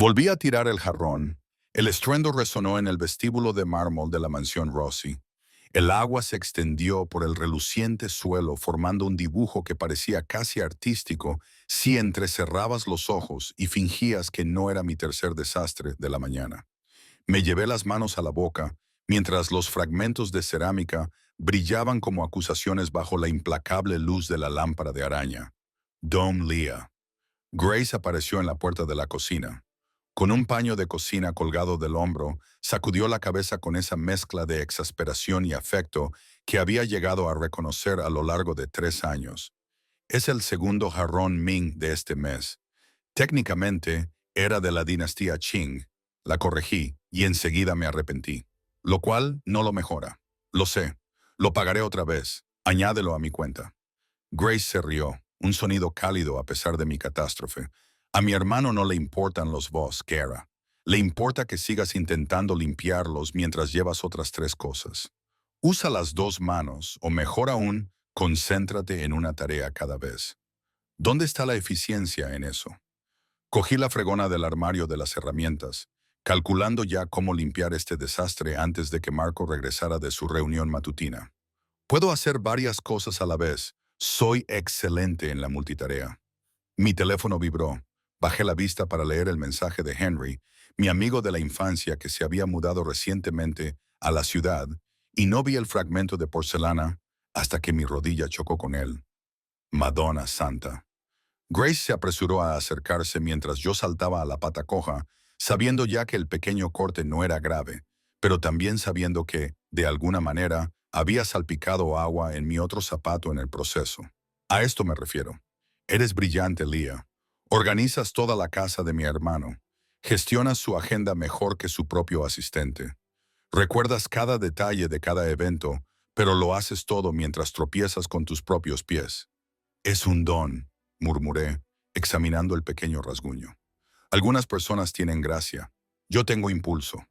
Volví a tirar el jarrón. El estruendo resonó en el vestíbulo de mármol de la mansión Rossi. El agua se extendió por el reluciente suelo formando un dibujo que parecía casi artístico si entrecerrabas los ojos y fingías que no era mi tercer desastre de la mañana. Me llevé las manos a la boca, mientras los fragmentos de cerámica brillaban como acusaciones bajo la implacable luz de la lámpara de araña. Dom Leah. Grace apareció en la puerta de la cocina. Con un paño de cocina colgado del hombro, sacudió la cabeza con esa mezcla de exasperación y afecto que había llegado a reconocer a lo largo de 3 años. Es el segundo jarrón Ming de este mes. Técnicamente, era de la dinastía Qing. La corregí y enseguida me arrepentí. Lo cual no lo mejora. Lo sé. Lo pagaré otra vez. Añádelo a mi cuenta. Grace se rió, un sonido cálido a pesar de mi catástrofe. A mi hermano no le importan los vos, Kara. Le importa que sigas intentando limpiarlos mientras llevas otras 3 cosas. Usa las 2 manos, o mejor aún, concéntrate en una tarea cada vez. ¿Dónde está la eficiencia en eso? Cogí la fregona del armario de las herramientas, calculando ya cómo limpiar este desastre antes de que Marco regresara de su reunión matutina. Puedo hacer varias cosas a la vez. Soy excelente en la multitarea. Mi teléfono vibró. Bajé la vista para leer el mensaje de Henry, mi amigo de la infancia que se había mudado recientemente a la ciudad, y no vi el fragmento de porcelana hasta que mi rodilla chocó con él. Madonna Santa. Grace se apresuró a acercarse mientras yo saltaba a la pata coja, sabiendo ya que el pequeño corte no era grave, pero también sabiendo que, de alguna manera, había salpicado agua en mi otro zapato en el proceso. A esto me refiero. Eres brillante, Leah. Organizas toda la casa de mi hermano. Gestionas su agenda mejor que su propio asistente. Recuerdas cada detalle de cada evento, pero lo haces todo mientras tropiezas con tus propios pies. Es un don, murmuré, examinando el pequeño rasguño. Algunas personas tienen gracia. Yo tengo impulso.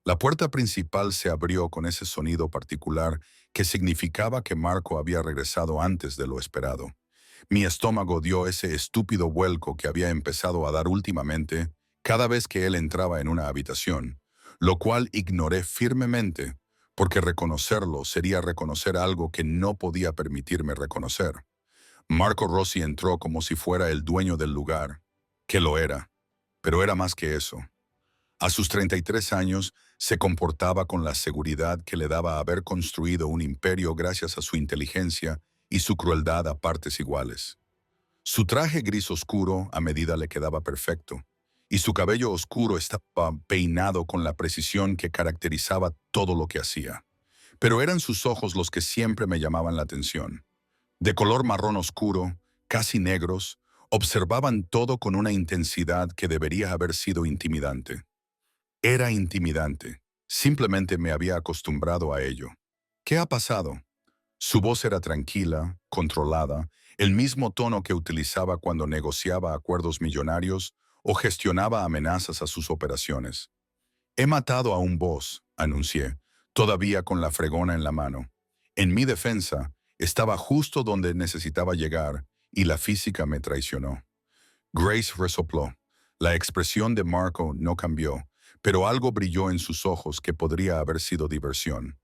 La puerta principal se abrió con ese sonido particular que significaba que Marco había regresado antes de lo esperado. Mi estómago dio ese estúpido vuelco que había empezado a dar últimamente cada vez que él entraba en una habitación, lo cual ignoré firmemente, porque reconocerlo sería reconocer algo que no podía permitirme reconocer. Marco Rossi entró como si fuera el dueño del lugar, que lo era, pero era más que eso. A sus 33 años, se comportaba con la seguridad que le daba haber construido un imperio gracias a su inteligencia y su crueldad a partes iguales. Su traje gris oscuro a medida le quedaba perfecto, y su cabello oscuro estaba peinado con la precisión que caracterizaba todo lo que hacía. Pero eran sus ojos los que siempre me llamaban la atención. De color marrón oscuro, casi negros, observaban todo con una intensidad que debería haber sido intimidante. Era intimidante. Simplemente me había acostumbrado a ello. ¿Qué ha pasado? Su voz era tranquila, controlada, el mismo tono que utilizaba cuando negociaba acuerdos millonarios o gestionaba amenazas a sus operaciones. He matado a un boss, anuncié, todavía con la fregona en la mano. En mi defensa, estaba justo donde necesitaba llegar y la física me traicionó. Grace resopló. La expresión de Marco no cambió, pero algo brilló en sus ojos que podría haber sido diversión.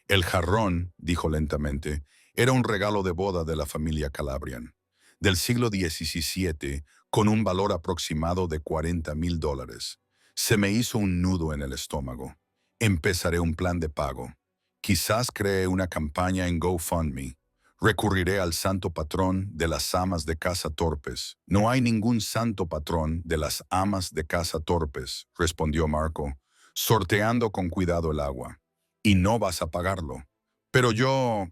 El jarrón, dijo lentamente, era un regalo de boda de la familia Calabrian, del siglo XVII, con un valor aproximado de $40,000. Se me hizo un nudo en el estómago. Empezaré un plan de pago. Quizás cree una campaña en GoFundMe. Recurriré al santo patrón de las amas de casa torpes. No hay ningún santo patrón de las amas de casa torpes, respondió Marco, sorteando con cuidado el agua. Y no vas a pagarlo. Pero yo...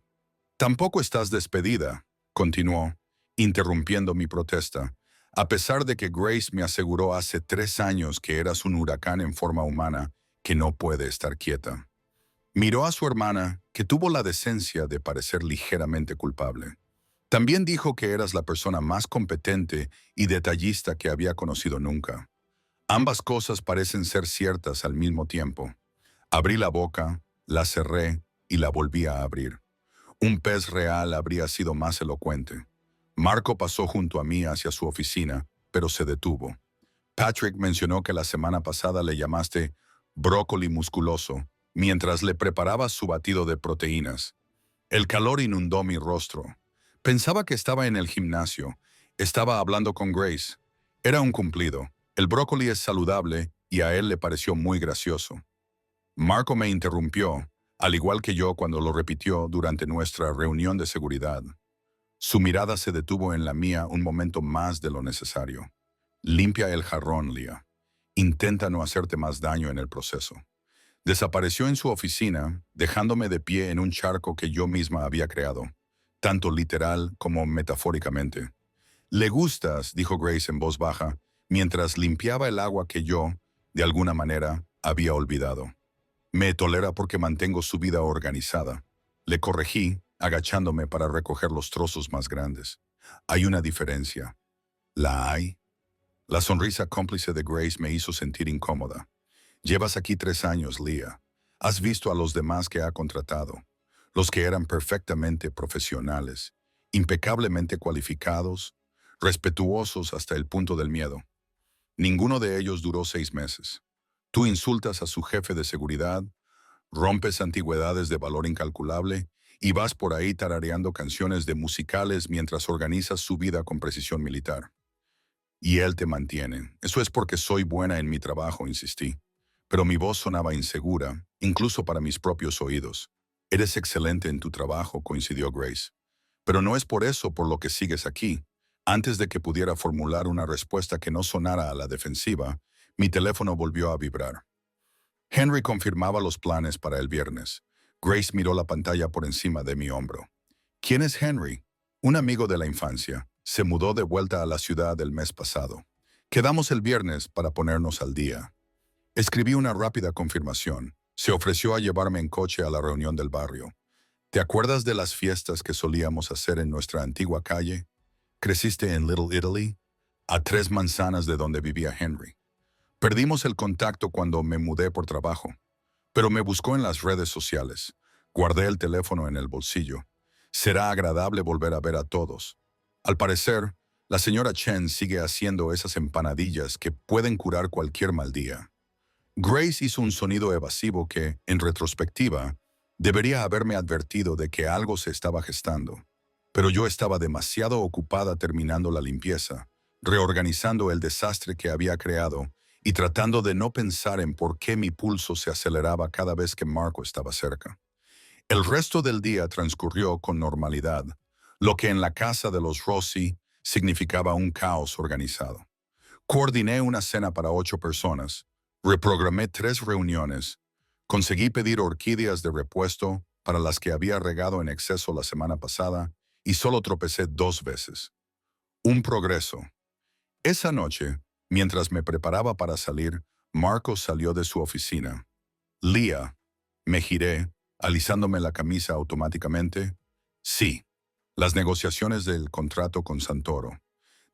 Tampoco estás despedida, continuó, interrumpiendo mi protesta, a pesar de que Grace me aseguró hace 3 años que eras un huracán en forma humana que no puede estar quieta. Miró a su hermana, que tuvo la decencia de parecer ligeramente culpable. También dijo que eras la persona más competente y detallista que había conocido nunca. Ambas cosas parecen ser ciertas al mismo tiempo. Abrí la boca, la cerré y la volví a abrir. Un pez real habría sido más elocuente. Marco pasó junto a mí hacia su oficina, pero se detuvo. Patrick mencionó que la semana pasada le llamaste brócoli musculoso mientras le preparabas su batido de proteínas. El calor inundó mi rostro. Pensaba que estaba en el gimnasio. Estaba hablando con Grace. Era un cumplido. El brócoli es saludable y a él le pareció muy gracioso. Marco me interrumpió, al igual que yo cuando lo repitió durante nuestra reunión de seguridad. Su mirada se detuvo en la mía un momento más de lo necesario. Limpia el jarrón, Leah. Intenta no hacerte más daño en el proceso. Desapareció en su oficina, dejándome de pie en un charco que yo misma había creado, tanto literal como metafóricamente. «Le gustas», dijo Grace en voz baja, mientras limpiaba el agua que yo, de alguna manera, había olvidado. «Me tolera porque mantengo su vida organizada». Le corregí, agachándome para recoger los trozos más grandes. «Hay una diferencia». «¿La hay?» La sonrisa cómplice de Grace me hizo sentir incómoda. «Llevas aquí 3 años, Leah. Has visto a los demás que ha contratado. Los que eran perfectamente profesionales, impecablemente cualificados, respetuosos hasta el punto del miedo. Ninguno de ellos duró 6 meses. Tú insultas a su jefe de seguridad, rompes antigüedades de valor incalculable y vas por ahí tarareando canciones de musicales mientras organizas su vida con precisión militar. Y él te mantiene. Eso es porque soy buena en mi trabajo, insistí. Pero mi voz sonaba insegura, incluso para mis propios oídos. Eres excelente en tu trabajo, coincidió Grace. Pero no es por eso por lo que sigues aquí. Antes de que pudiera formular una respuesta que no sonara a la defensiva, mi teléfono volvió a vibrar. Henry confirmaba los planes para el viernes. Grace miró la pantalla por encima de mi hombro. ¿Quién es Henry? Un amigo de la infancia. Se mudó de vuelta a la ciudad el mes pasado. Quedamos el viernes para ponernos al día. Escribí una rápida confirmación. Se ofreció a llevarme en coche a la reunión del barrio. ¿Te acuerdas de las fiestas que solíamos hacer en nuestra antigua calle? ¿Creciste en Little Italy? A 3 manzanas de donde vivía Henry. Perdimos el contacto cuando me mudé por trabajo, pero me buscó en las redes sociales. Guardé el teléfono en el bolsillo. Será agradable volver a ver a todos. Al parecer, la señora Chen sigue haciendo esas empanadillas que pueden curar cualquier mal día. Grace hizo un sonido evasivo que, en retrospectiva, debería haberme advertido de que algo se estaba gestando. Pero yo estaba demasiado ocupada terminando la limpieza, reorganizando el desastre que había creado y tratando de no pensar en por qué mi pulso se aceleraba cada vez que Marco estaba cerca. El resto del día transcurrió con normalidad, lo que en la casa de los Rossi significaba un caos organizado. Coordiné una cena para 8 personas, reprogramé 3 reuniones, conseguí pedir orquídeas de repuesto para las que había regado en exceso la semana pasada y solo tropecé 2 veces. Un progreso. Esa noche, mientras me preparaba para salir, Marco salió de su oficina. «Leah», me giré, alisándome la camisa automáticamente. «Sí, las negociaciones del contrato con Santoro.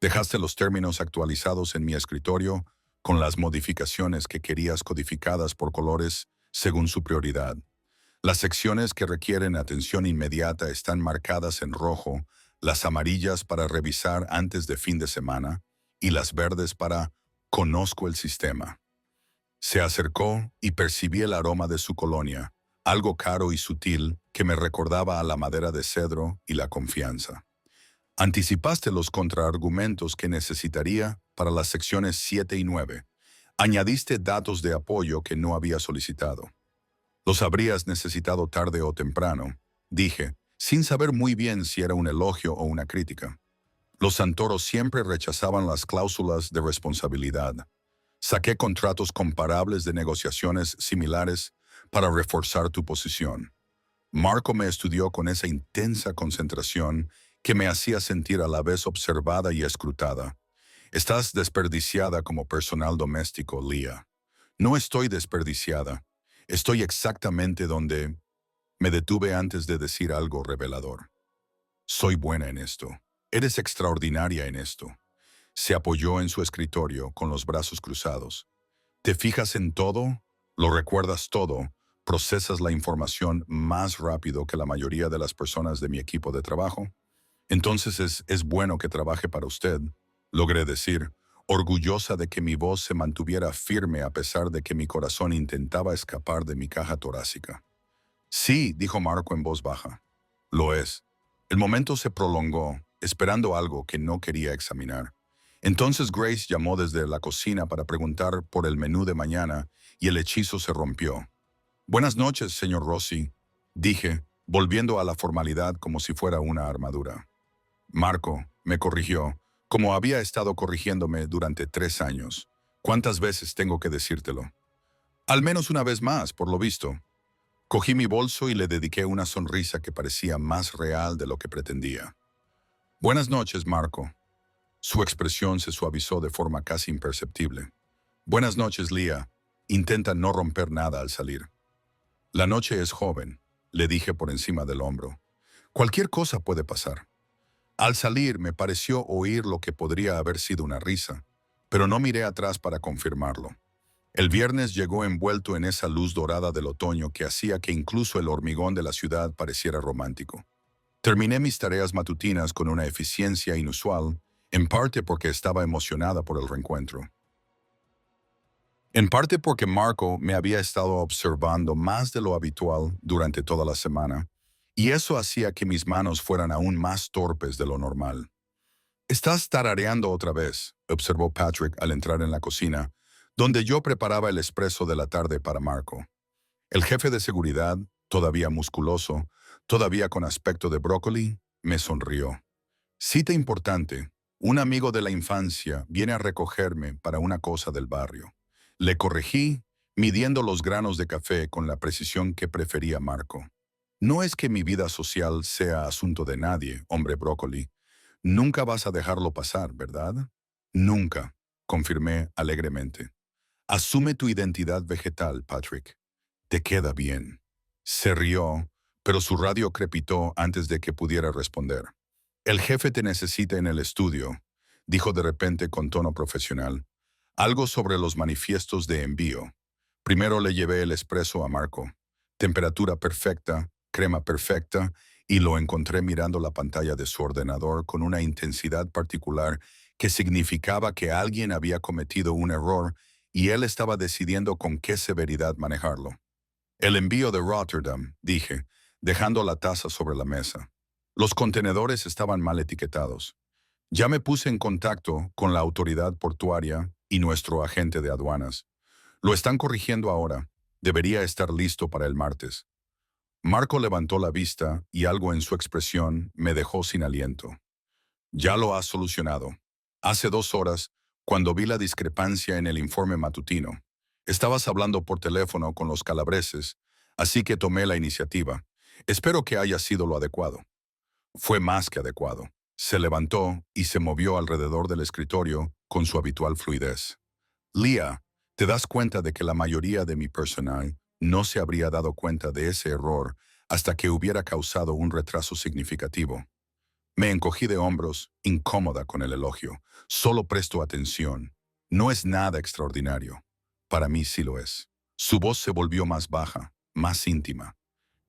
Dejaste los términos actualizados en mi escritorio con las modificaciones que querías codificadas por colores según su prioridad. Las secciones que requieren atención inmediata están marcadas en rojo, las amarillas para revisar antes de fin de semana y las verdes para conozco el sistema». Se acercó y percibí el aroma de su colonia, algo caro y sutil que me recordaba a la madera de cedro y la confianza. Anticipaste los contraargumentos que necesitaría para las secciones 7 y 9. Añadiste datos de apoyo que no había solicitado. Los habrías necesitado tarde o temprano, dije, sin saber muy bien si era un elogio o una crítica. Los Santoros siempre rechazaban las cláusulas de responsabilidad. Saqué contratos comparables de negociaciones similares para reforzar tu posición. Marco me estudió con esa intensa concentración que me hacía sentir a la vez observada y escrutada. Estás desperdiciada como personal doméstico, Leah. No estoy desperdiciada. Estoy exactamente donde me detuve antes de decir algo revelador. Soy buena en esto. Eres extraordinaria en esto. Se apoyó en su escritorio con los brazos cruzados. ¿Te fijas en todo? ¿Lo recuerdas todo? ¿Procesas la información más rápido que la mayoría de las personas de mi equipo de trabajo? Entonces es bueno que trabaje para usted, logré decir, orgullosa de que mi voz se mantuviera firme a pesar de que mi corazón intentaba escapar de mi caja torácica. Sí, dijo Marco en voz baja. Lo es. El momento se prolongó, esperando algo que no quería examinar. Entonces Grace llamó desde la cocina para preguntar por el menú de mañana y el hechizo se rompió. Buenas noches, señor Rossi, dije, volviendo a la formalidad como si fuera una armadura. Marco, me corrigió, como había estado corrigiéndome durante 3 años. ¿Cuántas veces tengo que decírtelo? Al menos una vez más, por lo visto. Cogí mi bolso y le dediqué una sonrisa que parecía más real de lo que pretendía. Buenas noches, Marco. Su expresión se suavizó de forma casi imperceptible. Buenas noches, Leah. Intenta no romper nada al salir. La noche es joven, le dije por encima del hombro. Cualquier cosa puede pasar. Al salir me pareció oír lo que podría haber sido una risa, pero no miré atrás para confirmarlo. El viernes llegó envuelto en esa luz dorada del otoño que hacía que incluso el hormigón de la ciudad pareciera romántico. Terminé mis tareas matutinas con una eficiencia inusual, en parte porque estaba emocionada por el reencuentro. En parte porque Marco me había estado observando más de lo habitual durante toda la semana, y eso hacía que mis manos fueran aún más torpes de lo normal. «Estás tarareando otra vez», observó Patrick al entrar en la cocina, donde yo preparaba el espresso de la tarde para Marco. El jefe de seguridad, todavía musculoso, todavía con aspecto de brócoli, me sonrió. Cita importante, un amigo de la infancia viene a recogerme para una cosa del barrio. Le corregí, midiendo los granos de café con la precisión que prefería Marco. No es que mi vida social sea asunto de nadie, hombre brócoli. Nunca vas a dejarlo pasar, ¿verdad? Nunca, confirmé alegremente. Asume tu identidad vegetal, Patrick. Te queda bien. Se rió, pero su radio crepitó antes de que pudiera responder. El jefe te necesita en el estudio, dijo de repente con tono profesional. Algo sobre los manifiestos de envío. Primero le llevé el espresso a Marco. Temperatura perfecta, crema perfecta, y lo encontré mirando la pantalla de su ordenador con una intensidad particular que significaba que alguien había cometido un error y él estaba decidiendo con qué severidad manejarlo. El envío de Rotterdam, dije, dejando la taza sobre la mesa. Los contenedores estaban mal etiquetados. Ya me puse en contacto con la autoridad portuaria y nuestro agente de aduanas. Lo están corrigiendo ahora. Debería estar listo para el martes. Marco levantó la vista y algo en su expresión me dejó sin aliento. Ya lo has solucionado. Hace 2 horas, cuando vi la discrepancia en el informe matutino, estabas hablando por teléfono con los calabreses, así que tomé la iniciativa. Espero que haya sido lo adecuado. Fue más que adecuado. Se levantó y se movió alrededor del escritorio con su habitual fluidez. Leah, ¿te das cuenta de que la mayoría de mi personal no se habría dado cuenta de ese error hasta que hubiera causado un retraso significativo? Me encogí de hombros, incómoda con el elogio. Solo presto atención. No es nada extraordinario. Para mí sí lo es. Su voz se volvió más baja, más íntima.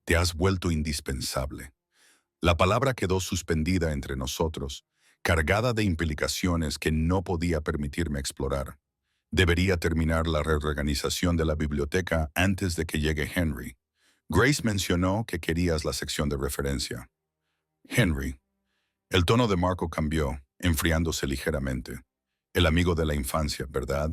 Te has vuelto indispensable. La palabra quedó suspendida entre nosotros, cargada de implicaciones que no podía permitirme explorar. Debería terminar la reorganización de la biblioteca antes de que llegue Henry. Grace mencionó que querías la sección de referencia. Henry. El tono de Marco cambió, enfriándose ligeramente. El amigo de la infancia, ¿verdad?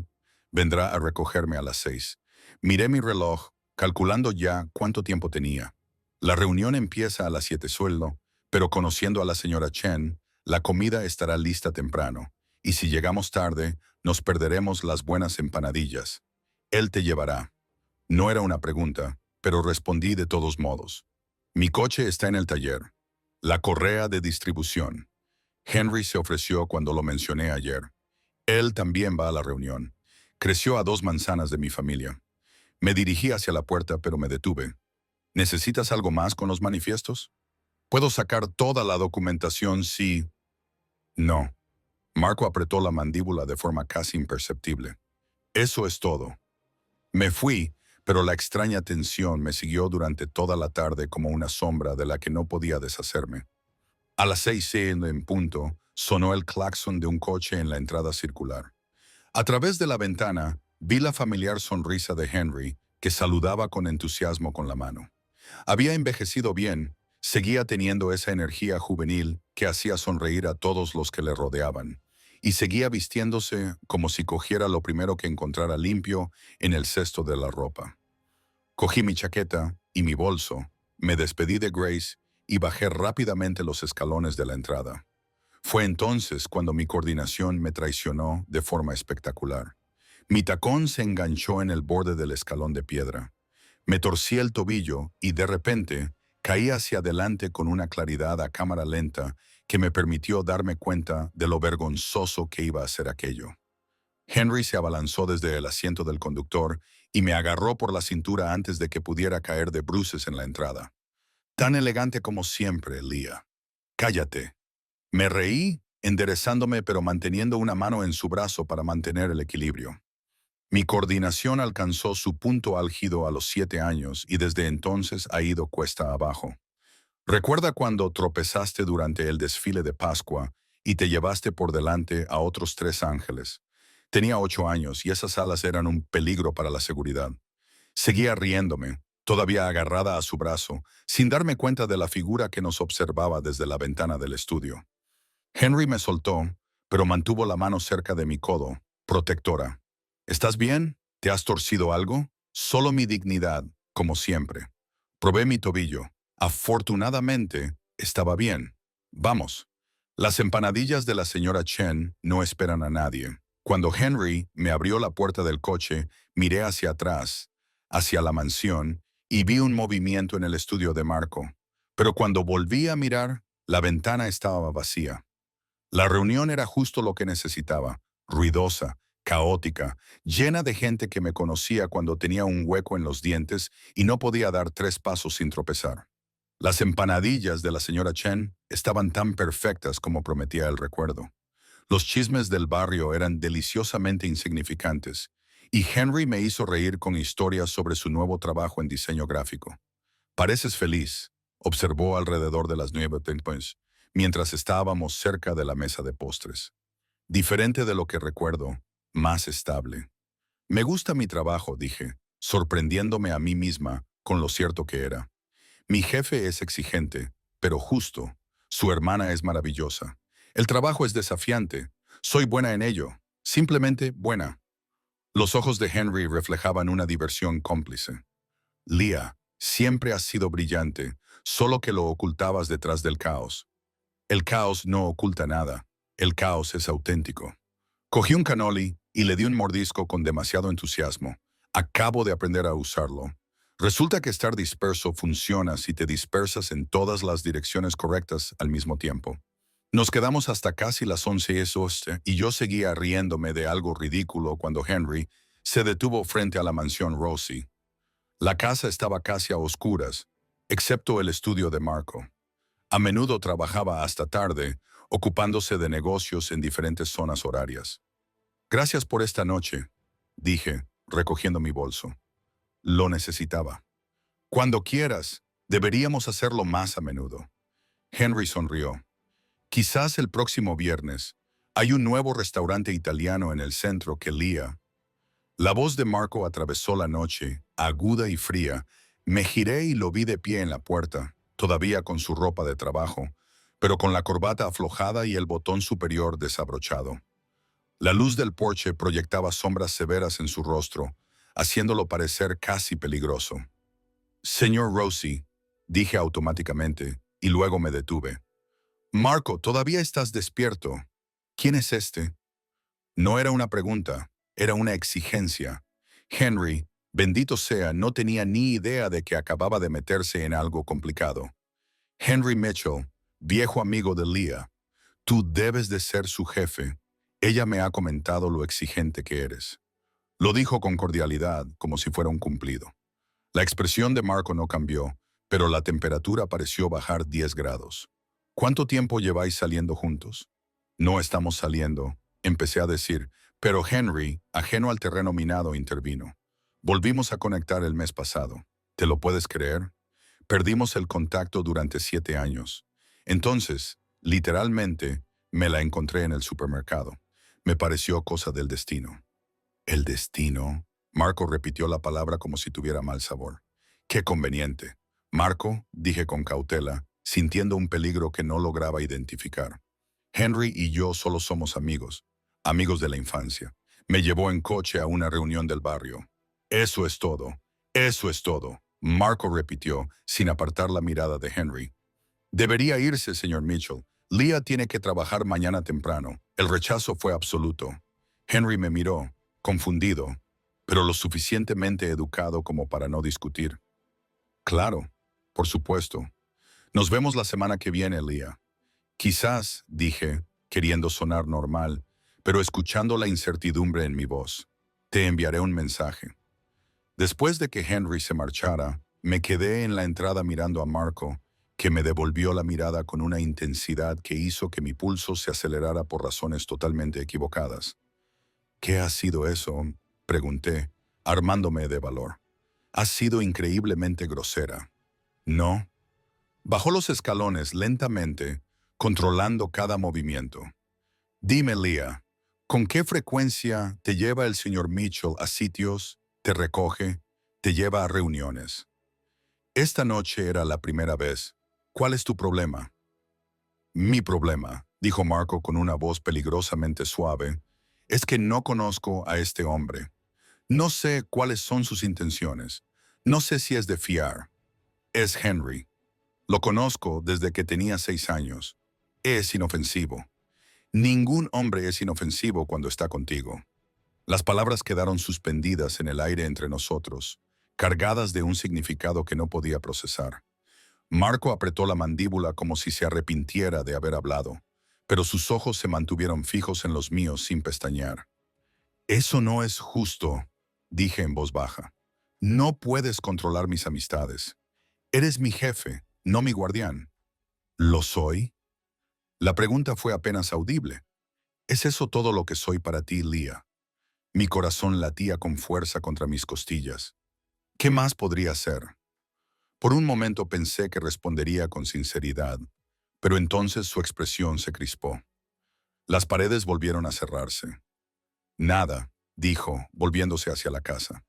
Vendrá a recogerme a las 6. Miré mi reloj, calculando ya cuánto tiempo tenía. La reunión empieza a las 7 sueldo, pero conociendo a la señora Chen, la comida estará lista temprano, y si llegamos tarde, nos perderemos las buenas empanadillas. Él te llevará. No era una pregunta, pero respondí de todos modos. Mi coche está en el taller. La correa de distribución. Henry se ofreció cuando lo mencioné ayer. Él también va a la reunión. Creció a 2 manzanas de mi familia. Me dirigí hacia la puerta, pero me detuve. ¿Necesitas algo más con los manifiestos? Puedo sacar toda la documentación si... No. Marco apretó la mandíbula de forma casi imperceptible. Eso es todo. Me fui, pero la extraña tensión me siguió durante toda la tarde como una sombra de la que no podía deshacerme. A las 6 en punto, sonó el claxon de un coche en la entrada circular. A través de la ventana, vi la familiar sonrisa de Henry, que saludaba con entusiasmo con la mano. Había envejecido bien, seguía teniendo esa energía juvenil que hacía sonreír a todos los que le rodeaban, y seguía vistiéndose como si cogiera lo primero que encontrara limpio en el cesto de la ropa. Cogí mi chaqueta y mi bolso, me despedí de Grace y bajé rápidamente los escalones de la entrada. Fue entonces cuando mi coordinación me traicionó de forma espectacular. Mi tacón se enganchó en el borde del escalón de piedra. Me torcí el tobillo y de repente caí hacia adelante con una claridad a cámara lenta que me permitió darme cuenta de lo vergonzoso que iba a ser aquello. Henry se abalanzó desde el asiento del conductor y me agarró por la cintura antes de que pudiera caer de bruces en la entrada. Tan elegante como siempre, Leah. Cállate. Me reí, enderezándome pero manteniendo una mano en su brazo para mantener el equilibrio. Mi coordinación alcanzó su punto álgido a los 7 años y desde entonces ha ido cuesta abajo. ¿Recuerda cuando tropezaste durante el desfile de Pascua y te llevaste por delante a otros 3 ángeles? Tenía 8 años y esas alas eran un peligro para la seguridad. Seguía riéndome, todavía agarrada a su brazo, sin darme cuenta de la figura que nos observaba desde la ventana del estudio. Henry me soltó, pero mantuvo la mano cerca de mi codo, protectora. ¿Estás bien? ¿Te has torcido algo? Solo mi dignidad, como siempre. Probé mi tobillo. Afortunadamente, estaba bien. Vamos. Las empanadillas de la señora Chen no esperan a nadie. Cuando Henry me abrió la puerta del coche, miré hacia atrás, hacia la mansión, y vi un movimiento en el estudio de Marco. Pero cuando volví a mirar, la ventana estaba vacía. La reunión era justo lo que necesitaba, ruidosa, caótica, llena de gente que me conocía cuando tenía un hueco en los dientes y no podía dar 3 pasos sin tropezar. Las empanadillas de la señora Chen estaban tan perfectas como prometía el recuerdo. Los chismes del barrio eran deliciosamente insignificantes, y Henry me hizo reír con historias sobre su nuevo trabajo en diseño gráfico. «Pareces feliz», observó alrededor de las 9:30, mientras estábamos cerca de la mesa de postres. Diferente de lo que recuerdo, más estable. Me gusta mi trabajo, dije, sorprendiéndome a mí misma con lo cierto que era. Mi jefe es exigente, pero justo. Su hermana es maravillosa. El trabajo es desafiante. Soy buena en ello. Simplemente buena. Los ojos de Henry reflejaban una diversión cómplice. Leah, siempre has sido brillante, solo que lo ocultabas detrás del caos. El caos no oculta nada. El caos es auténtico. Cogí un cannoli y le di un mordisco con demasiado entusiasmo. Acabo de aprender a usarlo. Resulta que estar disperso funciona si te dispersas en todas las direcciones correctas al mismo tiempo. Nos quedamos hasta casi las 11:00 y yo seguía riéndome de algo ridículo cuando Henry se detuvo frente a la mansión Rosie. La casa estaba casi a oscuras, excepto el estudio de Marco. A menudo trabajaba hasta tarde, ocupándose de negocios en diferentes zonas horarias. «Gracias por esta noche», dije, recogiendo mi bolso. Lo necesitaba. «Cuando quieras, deberíamos hacerlo más a menudo». Henry sonrió. «Quizás el próximo viernes. Hay un nuevo restaurante italiano en el centro que Leah». La voz de Marco atravesó la noche, aguda y fría. Me giré y lo vi de pie en la puerta, todavía con su ropa de trabajo, pero con la corbata aflojada y el botón superior desabrochado. La luz del porche proyectaba sombras severas en su rostro, haciéndolo parecer casi peligroso. «Señor Rosie», dije automáticamente, y luego me detuve. «Marco, ¿todavía estás despierto? ¿Quién es este?» No era una pregunta, era una exigencia. Henry, bendito sea, no tenía ni idea de que acababa de meterse en algo complicado. «Henry Mitchell, viejo amigo de Leah, tú debes de ser su jefe. Ella me ha comentado lo exigente que eres». Lo dijo con cordialidad, como si fuera un cumplido. La expresión de Marco no cambió, pero la temperatura pareció bajar 10 grados. «¿Cuánto tiempo lleváis saliendo juntos?» «No estamos saliendo», empecé a decir, pero Henry, ajeno al terreno minado, intervino. «Volvimos a conectar el mes pasado. ¿Te lo puedes creer? Perdimos el contacto durante 7 años. Entonces, literalmente, me la encontré en el supermercado. Me pareció cosa del destino». El destino. Marco repitió la palabra como si tuviera mal sabor. Qué conveniente. Marco, dije con cautela, sintiendo un peligro que no lograba identificar. Henry y yo solo somos amigos, amigos de la infancia. Me llevó en coche a una reunión del barrio. Eso es todo, eso es todo, Marco repitió, sin apartar la mirada de Henry. Debería irse, señor Mitchell. Leah tiene que trabajar mañana temprano. El rechazo fue absoluto. Henry me miró, confundido, pero lo suficientemente educado como para no discutir. Claro, por supuesto. Nos vemos la semana que viene, Leah. Quizás, dije, queriendo sonar normal, pero escuchando la incertidumbre en mi voz. Te enviaré un mensaje. Después de que Henry se marchara, me quedé en la entrada mirando a Marco, que me devolvió la mirada con una intensidad que hizo que mi pulso se acelerara por razones totalmente equivocadas. ¿Qué ha sido eso?, pregunté, armándome de valor. Has sido increíblemente grosera. No. Bajó los escalones lentamente, controlando cada movimiento. Dime, Leah, ¿con qué frecuencia te lleva el señor Mitchell a sitios, te recoge, te lleva a reuniones? Esta noche era la primera vez. ¿Cuál es tu problema? Mi problema, dijo Marco con una voz peligrosamente suave, es que no conozco a este hombre. No sé cuáles son sus intenciones. No sé si es de fiar. Es Henry. Lo conozco desde que tenía 6 años. Es inofensivo. Ningún hombre es inofensivo cuando está contigo. Las palabras quedaron suspendidas en el aire entre nosotros, cargadas de un significado que no podía procesar. Marco apretó la mandíbula como si se arrepintiera de haber hablado, pero sus ojos se mantuvieron fijos en los míos sin pestañear. Eso no es justo, dije en voz baja. No puedes controlar mis amistades. Eres mi jefe, no mi guardián. ¿Lo soy? La pregunta fue apenas audible. ¿Es eso todo lo que soy para ti, Leah? Mi corazón latía con fuerza contra mis costillas. ¿Qué más podría ser? Por un momento pensé que respondería con sinceridad, pero entonces su expresión se crispó. Las paredes volvieron a cerrarse. Nada, dijo, volviéndose hacia la casa.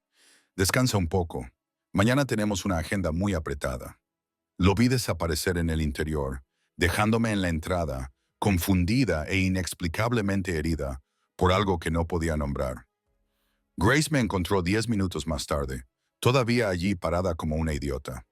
Descansa un poco. Mañana tenemos una agenda muy apretada. Lo vi desaparecer en el interior, dejándome en la entrada, confundida e inexplicablemente herida por algo que no podía nombrar. Grace me encontró 10 minutos más tarde, todavía allí parada como una idiota.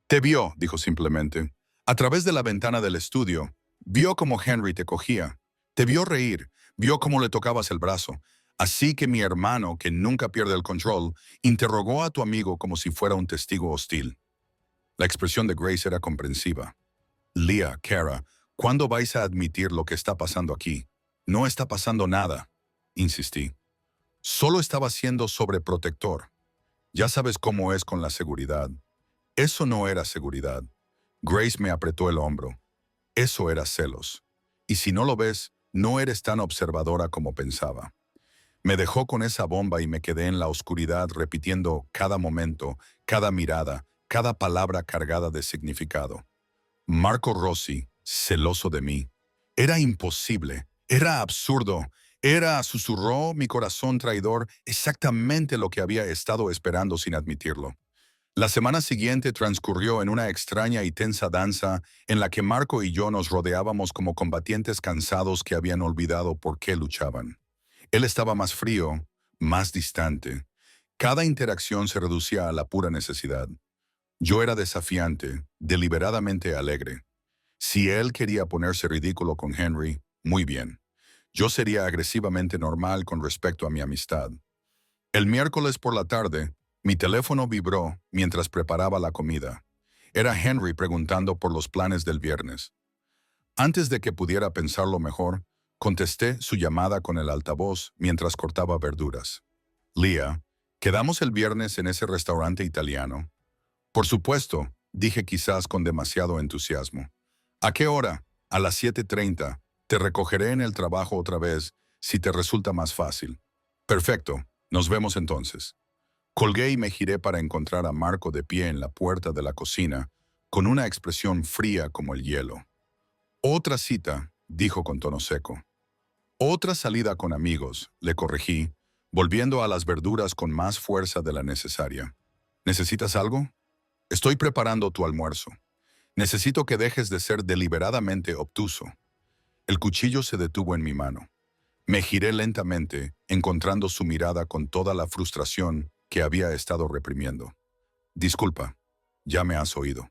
Te vio, dijo simplemente. A través de la ventana del estudio, vio cómo Henry te cogía. Te vio reír, vio cómo le tocabas el brazo. Así que mi hermano, que nunca pierde el control, interrogó a tu amigo como si fuera un testigo hostil. La expresión de Grace era comprensiva. Leah, Kara, ¿cuándo vais a admitir lo que está pasando aquí? No está pasando nada, insistí. Solo estaba siendo sobreprotector. Ya sabes cómo es con la seguridad. Eso no era seguridad. Grace me apretó el hombro. Eso era celos. Y si no lo ves, no eres tan observadora como pensaba. Me dejó con esa bomba y me quedé en la oscuridad repitiendo cada momento, cada mirada, cada palabra cargada de significado. Marco Rossi, celoso de mí. Era imposible, era absurdo, susurró mi corazón traidor, exactamente lo que había estado esperando sin admitirlo. La semana siguiente transcurrió en una extraña y tensa danza en la que Marco y yo nos rodeábamos como combatientes cansados que habían olvidado por qué luchaban. Él estaba más frío, más distante. Cada interacción se reducía a la pura necesidad. Yo era desafiante, deliberadamente alegre. Si él quería ponerse ridículo con Henry, muy bien. Yo sería agresivamente normal con respecto a mi amistad. El miércoles por la tarde, mi teléfono vibró mientras preparaba la comida. Era Henry preguntando por los planes del viernes. Antes de que pudiera pensarlo mejor, contesté su llamada con el altavoz mientras cortaba verduras. Leah, ¿quedamos el viernes en ese restaurante italiano? Por supuesto, dije quizás con demasiado entusiasmo. ¿A qué hora? A las 7:30. Te recogeré en el trabajo otra vez, si te resulta más fácil. Perfecto, nos vemos entonces. Colgué y me giré para encontrar a Marco de pie en la puerta de la cocina, con una expresión fría como el hielo. Otra cita, dijo con tono seco. Otra salida con amigos, le corregí, volviendo a las verduras con más fuerza de la necesaria. ¿Necesitas algo? Estoy preparando tu almuerzo. Necesito que dejes de ser deliberadamente obtuso. El cuchillo se detuvo en mi mano. Me giré lentamente, encontrando su mirada con toda la frustración que había estado reprimiendo. Disculpa, ya me has oído.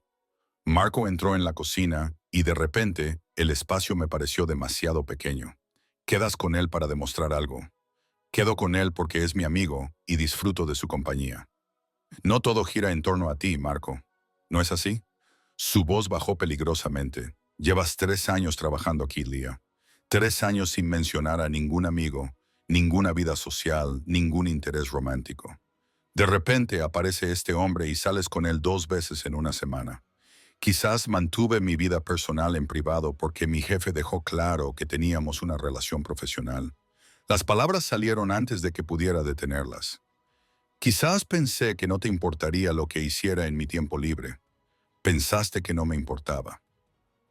Marco entró en la cocina y de repente el espacio me pareció demasiado pequeño. Quedas con él para demostrar algo. Quedo con él porque es mi amigo y disfruto de su compañía. No todo gira en torno a ti, Marco. ¿No es así? Su voz bajó peligrosamente. Llevas 3 años trabajando aquí, Leah. 3 años sin mencionar a ningún amigo, ninguna vida social, ningún interés romántico. De repente aparece este hombre y sales con él 2 veces en una semana. Quizás mantuve mi vida personal en privado porque mi jefe dejó claro que teníamos una relación profesional. Las palabras salieron antes de que pudiera detenerlas. Quizás pensé que no te importaría lo que hiciera en mi tiempo libre. Pensaste que no me importaba.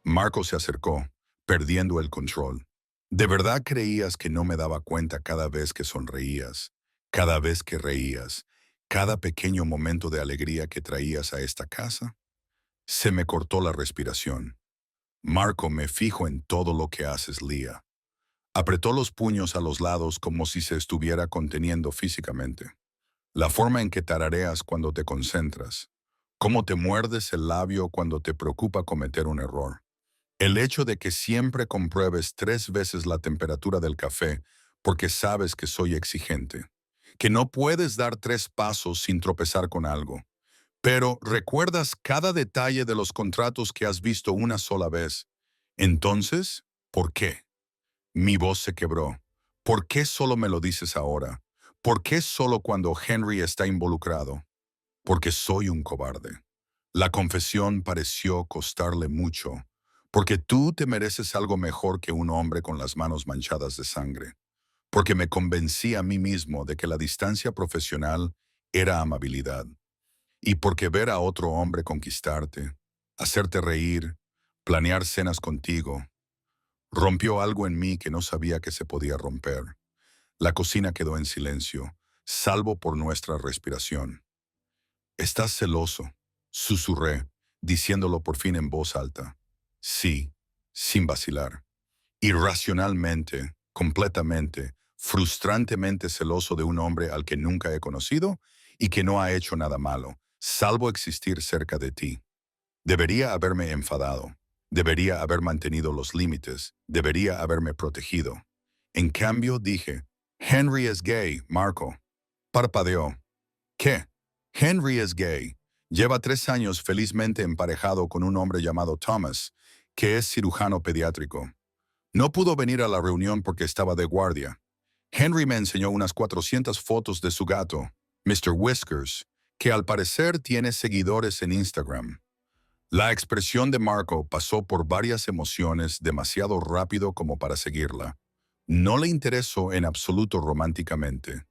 Marco se acercó, perdiendo el control. ¿De verdad creías que no me daba cuenta cada vez que sonreías, cada vez que reías, cada pequeño momento de alegría que traías a esta casa? Se me cortó la respiración. Marco, me fijo en todo lo que haces, Leah. Apretó los puños a los lados como si se estuviera conteniendo físicamente. La forma en que tarareas cuando te concentras. Cómo te muerdes el labio cuando te preocupa cometer un error. El hecho de que siempre compruebes 3 veces la temperatura del café porque sabes que soy exigente. Que no puedes dar 3 pasos sin tropezar con algo. Pero recuerdas cada detalle de los contratos que has visto una sola vez. Entonces, ¿por qué? Mi voz se quebró. ¿Por qué solo me lo dices ahora? ¿Por qué solo cuando Henry está involucrado? Porque soy un cobarde. La confesión pareció costarle mucho, porque tú te mereces algo mejor que un hombre con las manos manchadas de sangre. Porque me convencí a mí mismo de que la distancia profesional era amabilidad. Y porque ver a otro hombre conquistarte, hacerte reír, planear cenas contigo, rompió algo en mí que no sabía que se podía romper. La cocina quedó en silencio, salvo por nuestra respiración. «Estás celoso», susurré, diciéndolo por fin en voz alta. Sí, sin vacilar. Irracionalmente, completamente, frustrantemente celoso de un hombre al que nunca he conocido y que no ha hecho nada malo, salvo existir cerca de ti. Debería haberme enfadado. Debería haber mantenido los límites. Debería haberme protegido. En cambio, dije, Henry es gay, Marco. Parpadeó. ¿Qué? Henry es gay. Lleva 3 años felizmente emparejado con un hombre llamado Thomas, que es cirujano pediátrico. No pudo venir a la reunión porque estaba de guardia. Henry me enseñó unas 400 fotos de su gato, Mr. Whiskers, que al parecer tiene seguidores en Instagram. La expresión de Marco pasó por varias emociones demasiado rápido como para seguirla. No le interesó en absoluto románticamente.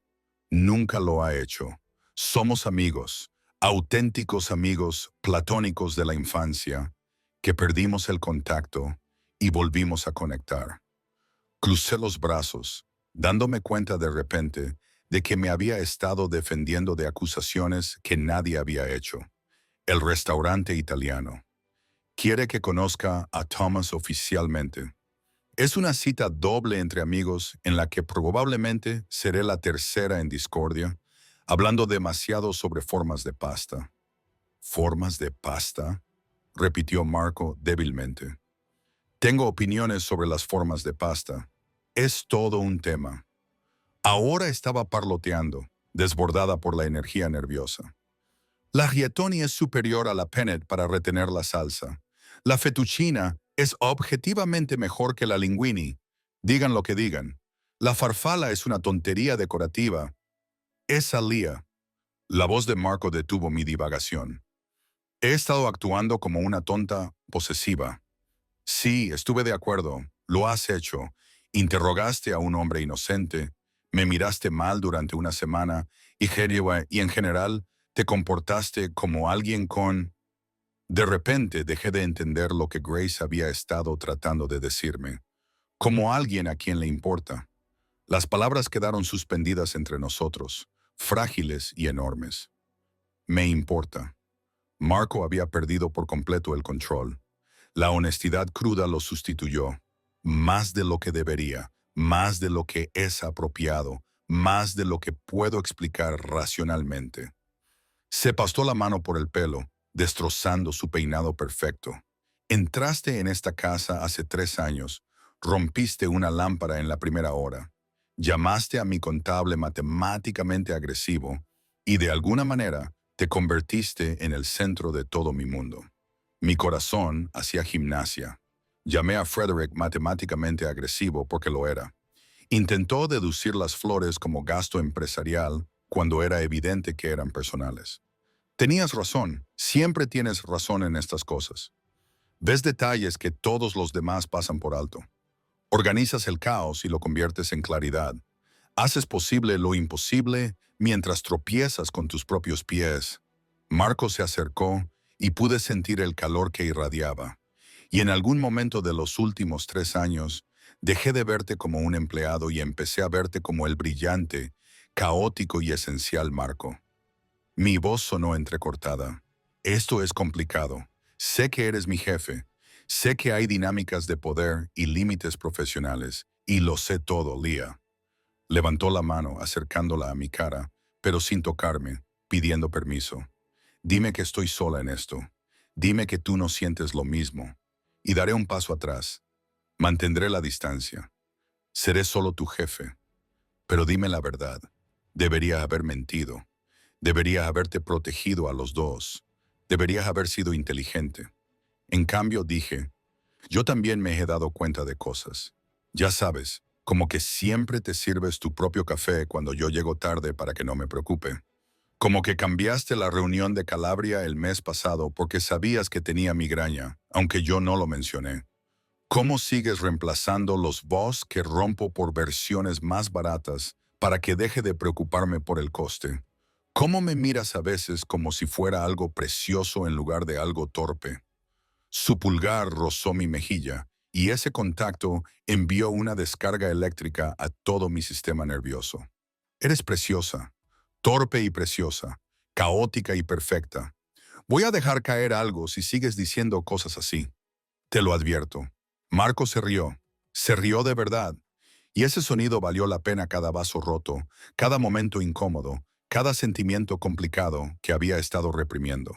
Nunca lo ha hecho. Somos amigos, auténticos amigos platónicos de la infancia, que perdimos el contacto y volvimos a conectar. Crucé los brazos, dándome cuenta de repente de que me había estado defendiendo de acusaciones que nadie había hecho. El restaurante italiano. Quiere que conozca a Thomas oficialmente. Es una cita doble entre amigos en la que probablemente seré la tercera en discordia, hablando demasiado sobre formas de pasta. ¿Formas de pasta?, repitió Marco débilmente. Tengo opiniones sobre las formas de pasta. Es todo un tema. Ahora estaba parloteando, desbordada por la energía nerviosa. La rigatoni es superior a la penne para retener la salsa. La fettuccina es objetivamente mejor que la linguini. Digan lo que digan. La farfala es una tontería decorativa. Esa Leah. La voz de Marco detuvo mi divagación. He estado actuando como una tonta posesiva. Sí, estuve de acuerdo. Lo has hecho. Interrogaste a un hombre inocente. Me miraste mal durante una semana y en general te comportaste como alguien con... De repente dejé de entender lo que Grace había estado tratando de decirme. como alguien a quien le importa. Las palabras quedaron suspendidas entre nosotros, frágiles y enormes. Me importa. Marco había perdido por completo el control. La honestidad cruda lo sustituyó. Más de lo que debería, más de lo que es apropiado, más de lo que puedo explicar racionalmente. Se pasó la mano por el pelo, destrozando su peinado perfecto. Entraste en esta casa hace 3 años, rompiste una lámpara en la primera hora, llamaste a mi contable matemáticamente agresivo y de alguna manera te convertiste en el centro de todo mi mundo. Mi corazón hacía gimnasia. Llamé a Frederick matemáticamente agresivo porque lo era. Intentó deducir las flores como gasto empresarial cuando era evidente que eran personales. Tenías razón, siempre tienes razón en estas cosas. Ves detalles que todos los demás pasan por alto. Organizas el caos y lo conviertes en claridad. Haces posible lo imposible mientras tropiezas con tus propios pies. Marco se acercó y pude sentir el calor que irradiaba. Y en algún momento de los últimos 3 años, dejé de verte como un empleado y empecé a verte como el brillante, caótico y esencial Marco. Mi voz sonó entrecortada. Esto es complicado. Sé que eres mi jefe. Sé que hay dinámicas de poder y límites profesionales. Y lo sé todo, Leah. Levantó la mano, acercándola a mi cara, pero sin tocarme, pidiendo permiso. Dime que estoy sola en esto. Dime que tú no sientes lo mismo. Y daré un paso atrás. Mantendré la distancia. Seré solo tu jefe. Pero dime la verdad. Debería haber mentido. Debería haberte protegido a los dos. Deberías haber sido inteligente. En cambio dije, yo también me he dado cuenta de cosas. Ya sabes, como que siempre te sirves tu propio café cuando yo llego tarde para que no me preocupe. Como que cambiaste la reunión de Calabria el mes pasado porque sabías que tenía migraña, aunque yo no lo mencioné. ¿Cómo sigues reemplazando los boss que rompo por versiones más baratas para que deje de preocuparme por el coste? ¿Cómo me miras a veces como si fuera algo precioso en lugar de algo torpe? Su pulgar rozó mi mejilla y ese contacto envió una descarga eléctrica a todo mi sistema nervioso. Eres preciosa, torpe y preciosa, caótica y perfecta. Voy a dejar caer algo si sigues diciendo cosas así. Te lo advierto. Marco se rió de verdad, y ese sonido valió la pena cada vaso roto, cada momento incómodo, cada sentimiento complicado que había estado reprimiendo.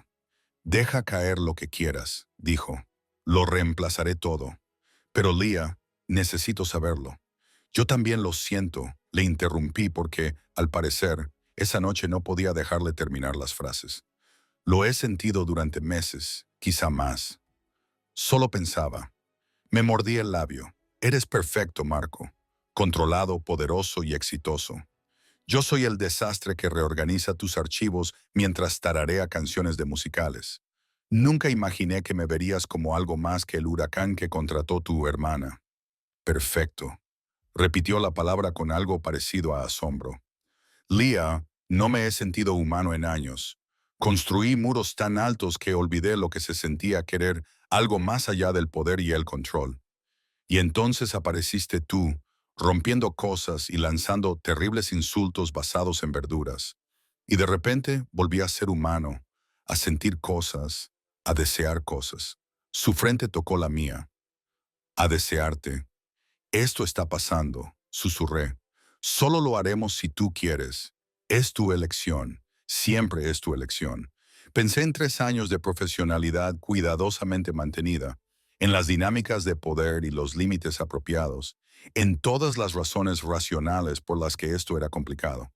Deja caer lo que quieras, dijo. Lo reemplazaré todo. Pero Leah, necesito saberlo. Yo también lo siento, le interrumpí porque, al parecer, esa noche no podía dejarle terminar las frases. Lo he sentido durante meses, quizá más. Solo pensaba. Me mordí el labio. Eres perfecto, Marco. Controlado, poderoso y exitoso. Yo soy el desastre que reorganiza tus archivos mientras tararea canciones de musicales. Nunca imaginé que me verías como algo más que el huracán que contrató tu hermana. Perfecto. Repitió la palabra con algo parecido a asombro. Leah, no me he sentido humano en años. Construí muros tan altos que olvidé lo que se sentía querer algo más allá del poder y el control. Y entonces apareciste tú, rompiendo cosas y lanzando terribles insultos basados en verduras. Y de repente volví a ser humano, a sentir cosas, a desear cosas. Su frente tocó la mía. A desearte. Esto está pasando, susurré. Solo lo haremos si tú quieres. Es tu elección. Siempre es tu elección. Pensé en 3 años de profesionalidad cuidadosamente mantenida, en las dinámicas de poder y los límites apropiados, en todas las razones racionales por las que esto era complicado.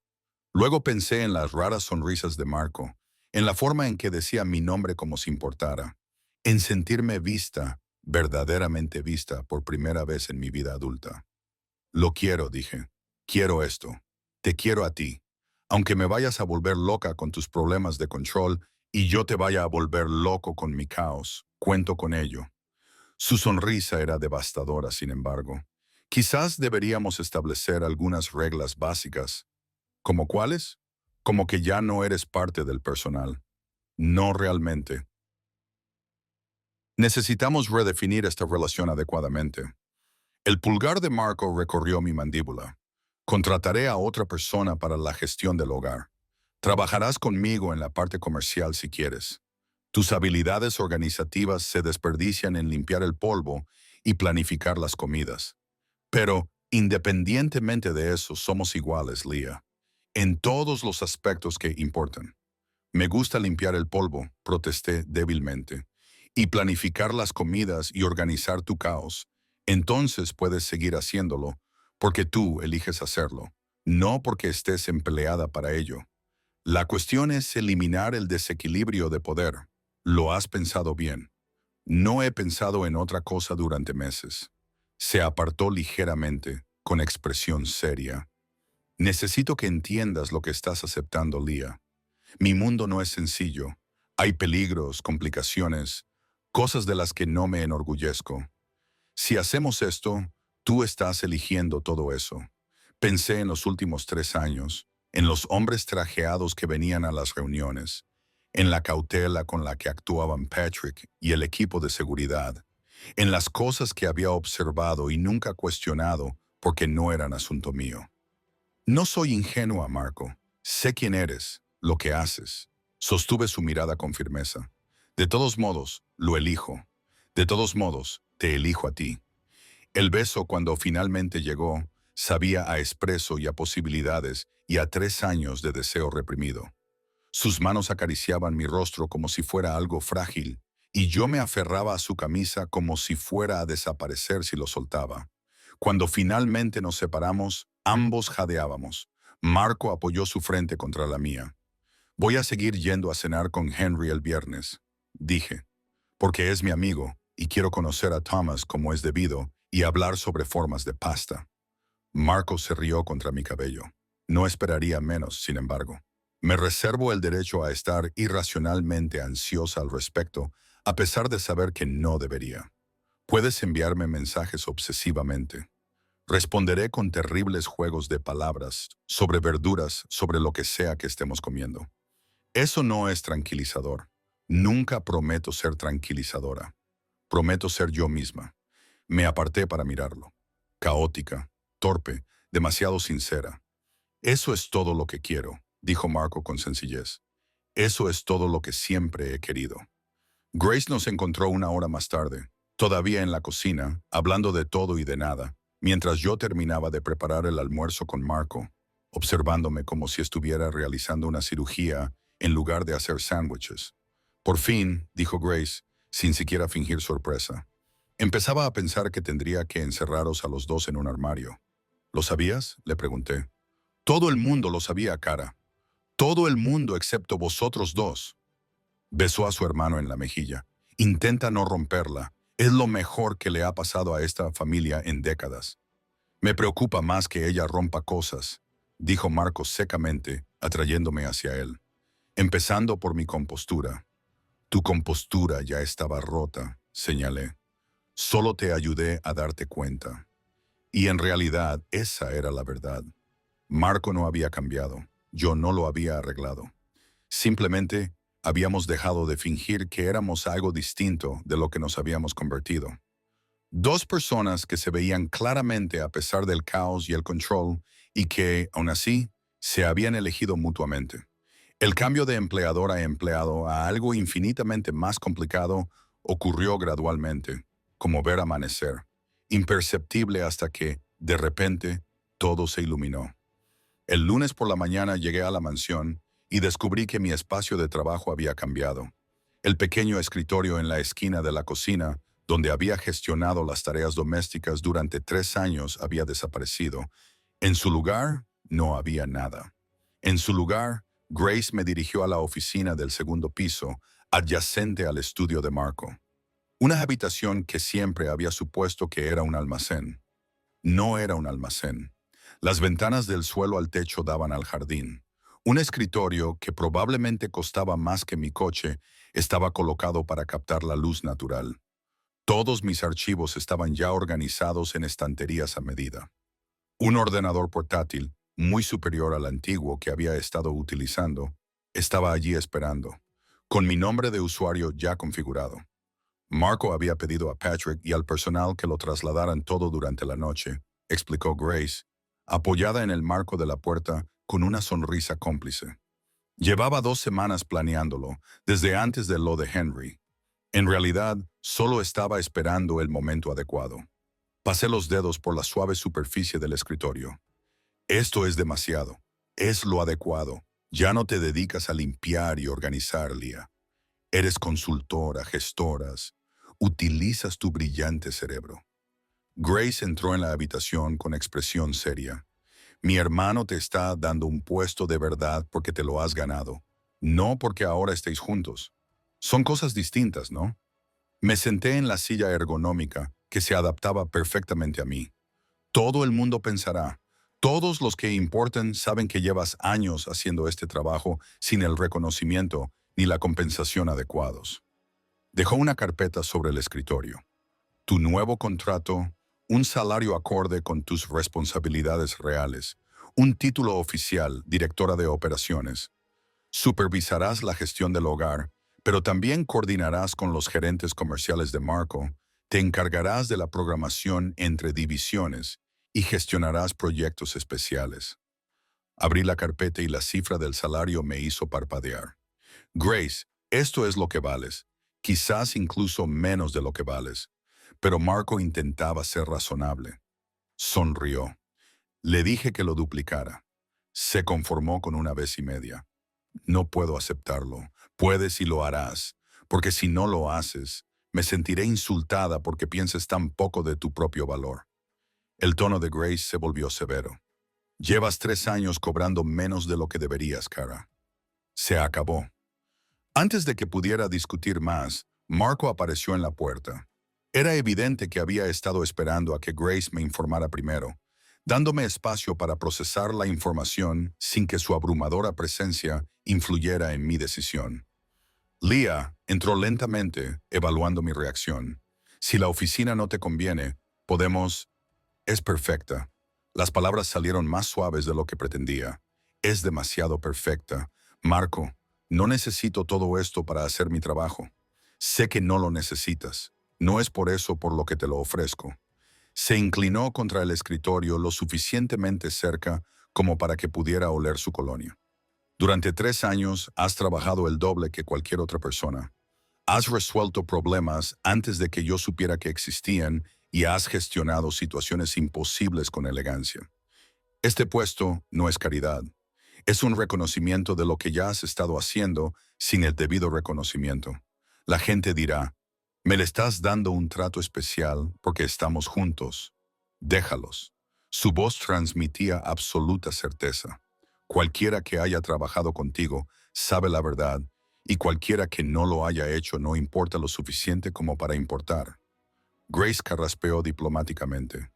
Luego pensé en las raras sonrisas de Marco, en la forma en que decía mi nombre como si importara, en sentirme vista, verdaderamente vista por primera vez en mi vida adulta. Lo quiero, dije. Quiero esto. Te quiero a ti. Aunque me vayas a volver loca con tus problemas de control y yo te vaya a volver loco con mi caos, cuento con ello. Su sonrisa era devastadora, sin embargo. Quizás deberíamos establecer algunas reglas básicas. ¿Cómo cuáles? Como que ya no eres parte del personal. No realmente. Necesitamos redefinir esta relación adecuadamente. El pulgar de Marco recorrió mi mandíbula. Contrataré a otra persona para la gestión del hogar. Trabajarás conmigo en la parte comercial si quieres. Tus habilidades organizativas se desperdician en limpiar el polvo y planificar las comidas. Pero, independientemente de eso, somos iguales, Leah, en todos los aspectos que importan. Me gusta limpiar el polvo, protesté débilmente, y planificar las comidas y organizar tu caos. Entonces puedes seguir haciéndolo, porque tú eliges hacerlo, no porque estés empleada para ello. La cuestión es eliminar el desequilibrio de poder. Lo has pensado bien. No he pensado en otra cosa durante meses. Se apartó ligeramente, con expresión seria. Necesito que entiendas lo que estás aceptando, Leah. Mi mundo no es sencillo. Hay peligros, complicaciones, cosas de las que no me enorgullezco. Si hacemos esto, tú estás eligiendo todo eso. Pensé en los últimos 3 años, en los hombres trajeados que venían a las reuniones, en la cautela con la que actuaban Patrick y el equipo de seguridad, en las cosas que había observado y nunca cuestionado porque no eran asunto mío. No soy ingenua, Marco. Sé quién eres, lo que haces. Sostuve su mirada con firmeza. De todos modos, lo elijo. De todos modos, te elijo a ti. El beso, cuando finalmente llegó, sabía a expreso y a posibilidades y a 3 años de deseo reprimido. Sus manos acariciaban mi rostro como si fuera algo frágil, y yo me aferraba a su camisa como si fuera a desaparecer si lo soltaba. Cuando finalmente nos separamos, ambos jadeábamos. Marco apoyó su frente contra la mía. Voy a seguir yendo a cenar con Henry el viernes, dije, porque es mi amigo y quiero conocer a Thomas como es debido y hablar sobre formas de pasta. Marco se rió contra mi cabello. No esperaría menos, sin embargo. Me reservo el derecho a estar irracionalmente ansiosa al respecto, a pesar de saber que no debería. Puedes enviarme mensajes obsesivamente. Responderé con terribles juegos de palabras, sobre verduras, sobre lo que sea que estemos comiendo. Eso no es tranquilizador. Nunca prometo ser tranquilizadora. Prometo ser yo misma. Me aparté para mirarlo. Caótica, torpe, demasiado sincera. Eso es todo lo que quiero, dijo Marco con sencillez. Eso es todo lo que siempre he querido. Grace nos encontró 1 hora más tarde, todavía en la cocina, hablando de todo y de nada, mientras yo terminaba de preparar el almuerzo con Marco, observándome como si estuviera realizando una cirugía en lugar de hacer sándwiches. Por fin, dijo Grace, sin siquiera fingir sorpresa. Empezaba a pensar que tendría que encerraros a los dos en un armario. ¿Lo sabías?, le pregunté. Todo el mundo lo sabía, cara. Todo el mundo excepto vosotros dos. Besó a su hermano en la mejilla. Intenta no romperla. Es lo mejor que le ha pasado a esta familia en décadas. Me preocupa más que ella rompa cosas, dijo Marcos secamente, atrayéndome hacia él. Empezando por mi compostura. Tu compostura ya estaba rota, señalé. Solo te ayudé a darte cuenta. Y en realidad esa era la verdad. Marco no había cambiado. Yo no lo había arreglado. Simplemente habíamos dejado de fingir que éramos algo distinto de lo que nos habíamos convertido. Dos personas que se veían claramente a pesar del caos y el control y que, aún así, se habían elegido mutuamente. El cambio de empleador a empleado a algo infinitamente más complicado ocurrió gradualmente, como ver amanecer, imperceptible hasta que, de repente, todo se iluminó. El lunes por la mañana llegué a la mansión y descubrí que mi espacio de trabajo había cambiado. El pequeño escritorio en la esquina de la cocina, donde había gestionado las tareas domésticas durante 3 años, había desaparecido. En su lugar, no había nada. En su lugar, Grace me dirigió a la oficina del segundo piso, adyacente al estudio de Marco. Una habitación que siempre había supuesto que era un almacén. No era un almacén. Las ventanas del suelo al techo daban al jardín. Un escritorio que probablemente costaba más que mi coche estaba colocado para captar la luz natural. Todos mis archivos estaban ya organizados en estanterías a medida. Un ordenador portátil, muy superior al antiguo que había estado utilizando, estaba allí esperando, con mi nombre de usuario ya configurado. Marco había pedido a Patrick y al personal que lo trasladaran todo durante la noche, explicó Grace, apoyada en el marco de la puerta con una sonrisa cómplice. Llevaba 2 semanas planeándolo, desde antes de lo de Henry. En realidad, solo estaba esperando el momento adecuado. Pasé los dedos por la suave superficie del escritorio. Esto es demasiado. Es lo adecuado. Ya no te dedicas a limpiar y organizar, Leah. Eres consultora, gestoras. Utilizas tu brillante cerebro. Grace entró en la habitación con expresión seria. Mi hermano te está dando un puesto de verdad porque te lo has ganado, no porque ahora estéis juntos. Son cosas distintas, ¿no? Me senté en la silla ergonómica que se adaptaba perfectamente a mí. Todo el mundo pensará, todos los que importan saben que llevas años haciendo este trabajo sin el reconocimiento ni la compensación adecuados. Dejó una carpeta sobre el escritorio. Tu nuevo contrato, un salario acorde con tus responsabilidades reales, un título oficial, directora de operaciones. Supervisarás la gestión del hogar, pero también coordinarás con los gerentes comerciales de Marco, te encargarás de la programación entre divisiones y gestionarás proyectos especiales. Abrí la carpeta y la cifra del salario me hizo parpadear. Grace, esto es lo que vales, quizás incluso menos de lo que vales. Pero Marco intentaba ser razonable. Sonrió. Le dije que lo duplicara. Se conformó con 1,5 veces. No puedo aceptarlo. Puedes y lo harás, porque si no lo haces, me sentiré insultada porque pienses tan poco de tu propio valor. El tono de Grace se volvió severo. Llevas 3 años cobrando menos de lo que deberías, Cara. Se acabó. Antes de que pudiera discutir más, Marco apareció en la puerta. Era evidente que había estado esperando a que Grace me informara primero, dándome espacio para procesar la información sin que su abrumadora presencia influyera en mi decisión. Leah entró lentamente, evaluando mi reacción. Si la oficina no te conviene, podemos... Es perfecta. Las palabras salieron más suaves de lo que pretendía. Es demasiado perfecta. Marco, no necesito todo esto para hacer mi trabajo. Sé que no lo necesitas. No es por eso por lo que te lo ofrezco. Se inclinó contra el escritorio lo suficientemente cerca como para que pudiera oler su colonia. Durante 3 años has trabajado el doble que cualquier otra persona. Has resuelto problemas antes de que yo supiera que existían y has gestionado situaciones imposibles con elegancia. Este puesto no es caridad. Es un reconocimiento de lo que ya has estado haciendo sin el debido reconocimiento. La gente dirá, me le estás dando un trato especial porque estamos juntos. Déjalos. Su voz transmitía absoluta certeza. Cualquiera que haya trabajado contigo sabe la verdad y cualquiera que no lo haya hecho no importa lo suficiente como para importar. Grace carraspeó diplomáticamente.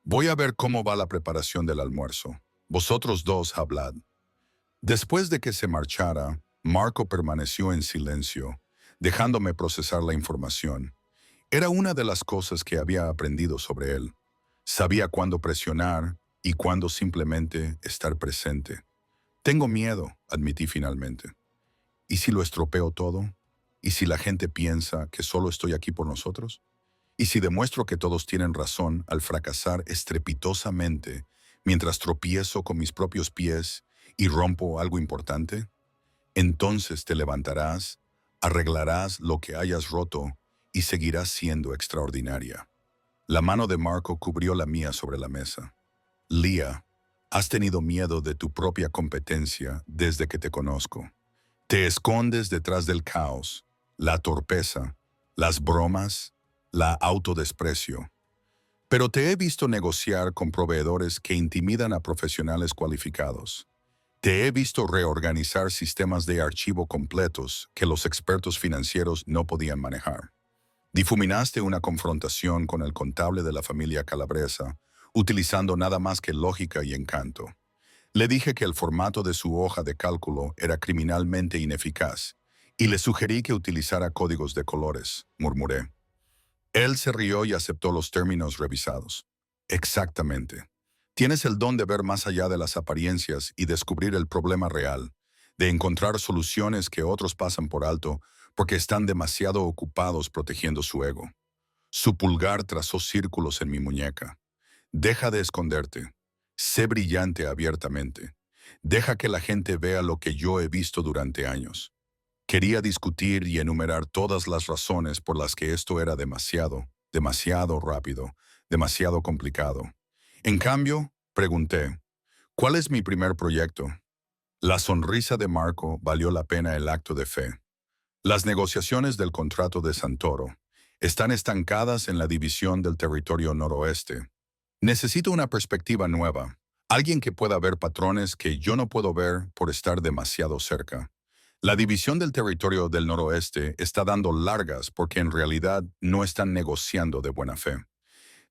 Voy a ver cómo va la preparación del almuerzo. Vosotros dos hablad. Después de que se marchara, Marco permaneció en silencio, dejándome procesar la información. Era una de las cosas que había aprendido sobre él. Sabía cuándo presionar y cuándo simplemente estar presente. Tengo miedo, admití finalmente. ¿Y si lo estropeo todo? ¿Y si la gente piensa que solo estoy aquí por nosotros? ¿Y si demuestro que todos tienen razón al fracasar estrepitosamente mientras tropiezo con mis propios pies y rompo algo importante? Entonces te levantarás, arreglarás lo que hayas roto y seguirás siendo extraordinaria. La mano de Marco cubrió la mía sobre la mesa. Leah, has tenido miedo de tu propia competencia desde que te conozco. Te escondes detrás del caos, la torpeza, las bromas, la autodesprecio. Pero te he visto negociar con proveedores que intimidan a profesionales cualificados. Te he visto reorganizar sistemas de archivo completos que los expertos financieros no podían manejar. Difuminaste una confrontación con el contable de la familia Calabresa, utilizando nada más que lógica y encanto. Le dije que el formato de su hoja de cálculo era criminalmente ineficaz, y le sugerí que utilizara códigos de colores, murmuré. Él se rió y aceptó los términos revisados. Exactamente. Tienes el don de ver más allá de las apariencias y descubrir el problema real, de encontrar soluciones que otros pasan por alto porque están demasiado ocupados protegiendo su ego. Su pulgar trazó círculos en mi muñeca. Deja de esconderte. Sé brillante abiertamente. Deja que la gente vea lo que yo he visto durante años. Quería discutir y enumerar todas las razones por las que esto era demasiado rápido, demasiado complicado. En cambio, pregunté, ¿cuál es mi primer proyecto? La sonrisa de Marco valió la pena el acto de fe. Las negociaciones del contrato de Santoro están estancadas en la división del territorio noroeste. Necesito una perspectiva nueva, alguien que pueda ver patrones que yo no puedo ver por estar demasiado cerca. La división del territorio del noroeste está dando largas porque en realidad no están negociando de buena fe.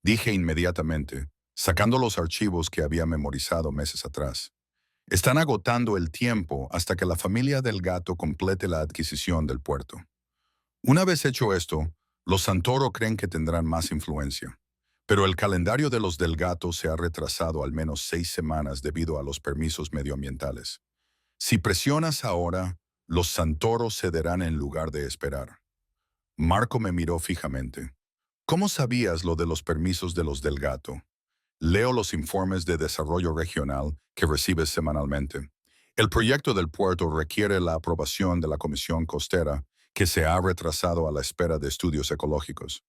Dije inmediatamente, sacando los archivos que había memorizado meses atrás. Están agotando el tiempo hasta que la familia del gato complete la adquisición del puerto. Una vez hecho esto, los Santoro creen que tendrán más influencia. Pero el calendario de los del gato se ha retrasado al menos 6 semanas debido a los permisos medioambientales. Si presionas ahora, los Santoro cederán en lugar de esperar. Marco me miró fijamente. ¿Cómo sabías lo de los permisos de los del gato? Leo los informes de desarrollo regional que recibes semanalmente. El proyecto del puerto requiere la aprobación de la Comisión Costera, que se ha retrasado a la espera de estudios ecológicos.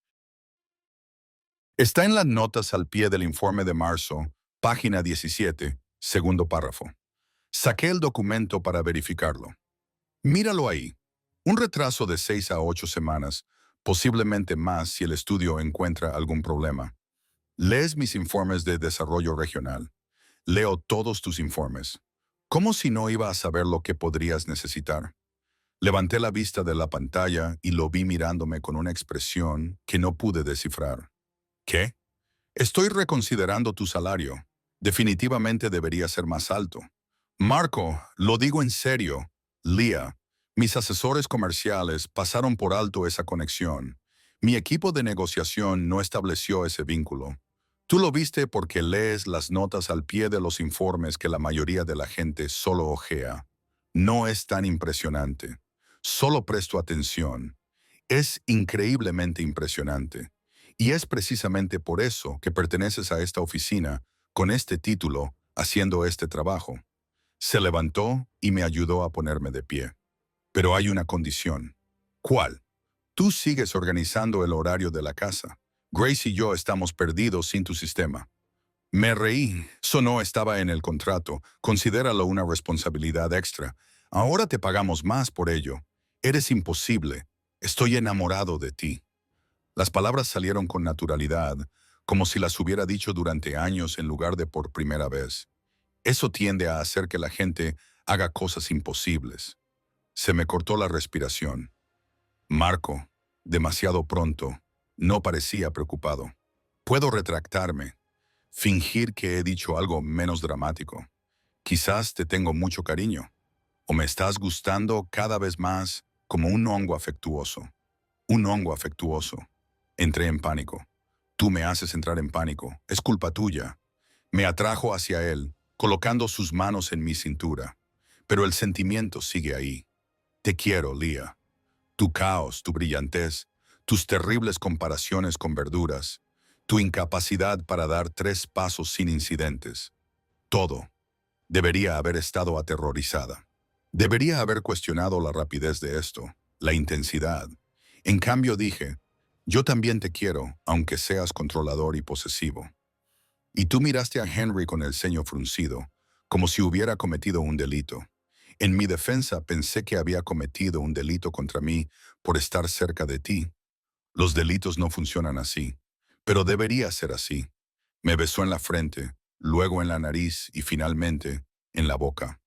Está en las notas al pie del informe de marzo, página 17, segundo párrafo. Saqué el documento para verificarlo. Míralo ahí. Un retraso de 6 a 8 semanas, posiblemente más si el estudio encuentra algún problema. Lees mis informes de desarrollo regional. Leo todos tus informes. ¿Cómo si no iba a saber lo que podrías necesitar? Levanté la vista de la pantalla y lo vi mirándome con una expresión que no pude descifrar. ¿Qué? Estoy reconsiderando tu salario. Definitivamente debería ser más alto. Marco, lo digo en serio. Lía, mis asesores comerciales pasaron por alto esa conexión. Mi equipo de negociación no estableció ese vínculo. Tú lo viste porque lees las notas al pie de los informes que la mayoría de la gente solo ojea. No es tan impresionante. Solo presto atención. Es increíblemente impresionante. Y es precisamente por eso que perteneces a esta oficina, con este título, haciendo este trabajo. Se levantó y me ayudó a ponerme de pie. Pero hay una condición. ¿Cuál? Tú sigues organizando el horario de la casa. Grace y yo estamos perdidos sin tu sistema. Me reí. Eso no estaba en el contrato. Considéralo una responsabilidad extra. Ahora te pagamos más por ello. Eres imposible. Estoy enamorado de ti. Las palabras salieron con naturalidad, como si las hubiera dicho durante años en lugar de por primera vez. Eso tiende a hacer que la gente haga cosas imposibles. Se me cortó la respiración. Marco, demasiado pronto, no parecía preocupado. Puedo retractarme, fingir que he dicho algo menos dramático. Quizás te tengo mucho cariño, o me estás gustando cada vez más como un hongo afectuoso. Un hongo afectuoso. Entré en pánico. Tú me haces entrar en pánico. Es culpa tuya. Me atrajo hacia él, colocando sus manos en mi cintura. Pero el sentimiento sigue ahí. Te quiero, Lía. Tu caos, tu brillantez, tus terribles comparaciones con verduras, tu incapacidad para dar 3 pasos sin incidentes. Todo. Debería haber estado aterrorizada. Debería haber cuestionado la rapidez de esto, la intensidad. En cambio dije, yo también te quiero, aunque seas controlador y posesivo. Y tú miraste a Henry con el ceño fruncido, como si hubiera cometido un delito. En mi defensa pensé que había cometido un delito contra mí por estar cerca de ti. Los delitos no funcionan así, pero debería ser así. Me besó en la frente, luego en la nariz y finalmente en la boca.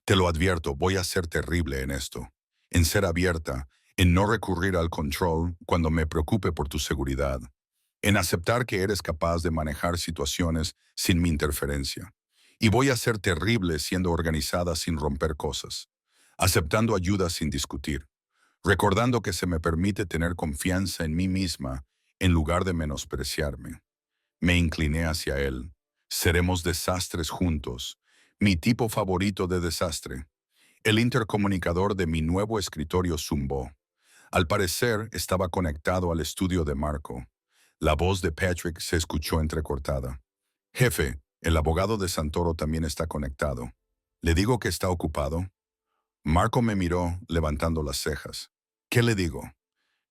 Te lo advierto, voy a ser terrible en esto, en ser abierta, en no recurrir al control cuando me preocupe por tu seguridad, en aceptar que eres capaz de manejar situaciones sin mi interferencia. Y voy a ser terrible siendo organizada sin romper cosas, aceptando ayuda sin discutir, recordando que se me permite tener confianza en mí misma en lugar de menospreciarme. Me incliné hacia él. Seremos desastres juntos. Mi tipo favorito de desastre. El intercomunicador de mi nuevo escritorio zumbó. Al parecer, estaba conectado al estudio de Marco. La voz de Patrick se escuchó entrecortada. Jefe, el abogado de Santoro también está conectado. ¿Le digo que está ocupado? Marco me miró, levantando las cejas. ¿Qué le digo?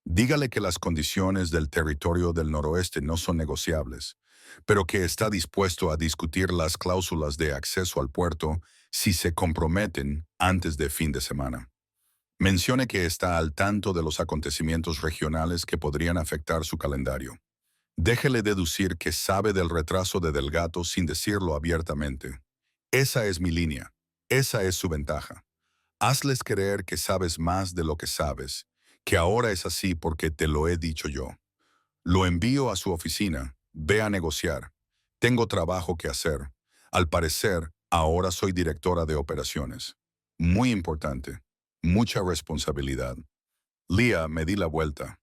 Dígale que las condiciones del territorio del noroeste no son negociables, pero que está dispuesto a discutir las cláusulas de acceso al puerto si se comprometen antes de fin de semana. Mencione que está al tanto de los acontecimientos regionales que podrían afectar su calendario. Déjele deducir que sabe del retraso de Delgado sin decirlo abiertamente. Esa es mi línea. Esa es su ventaja. Hazles creer que sabes más de lo que sabes, que ahora es así porque te lo he dicho yo. Lo envío a su oficina. Ve a negociar. Tengo trabajo que hacer. Al parecer, ahora soy directora de operaciones. Muy importante. Mucha responsabilidad. Lía, me di la vuelta.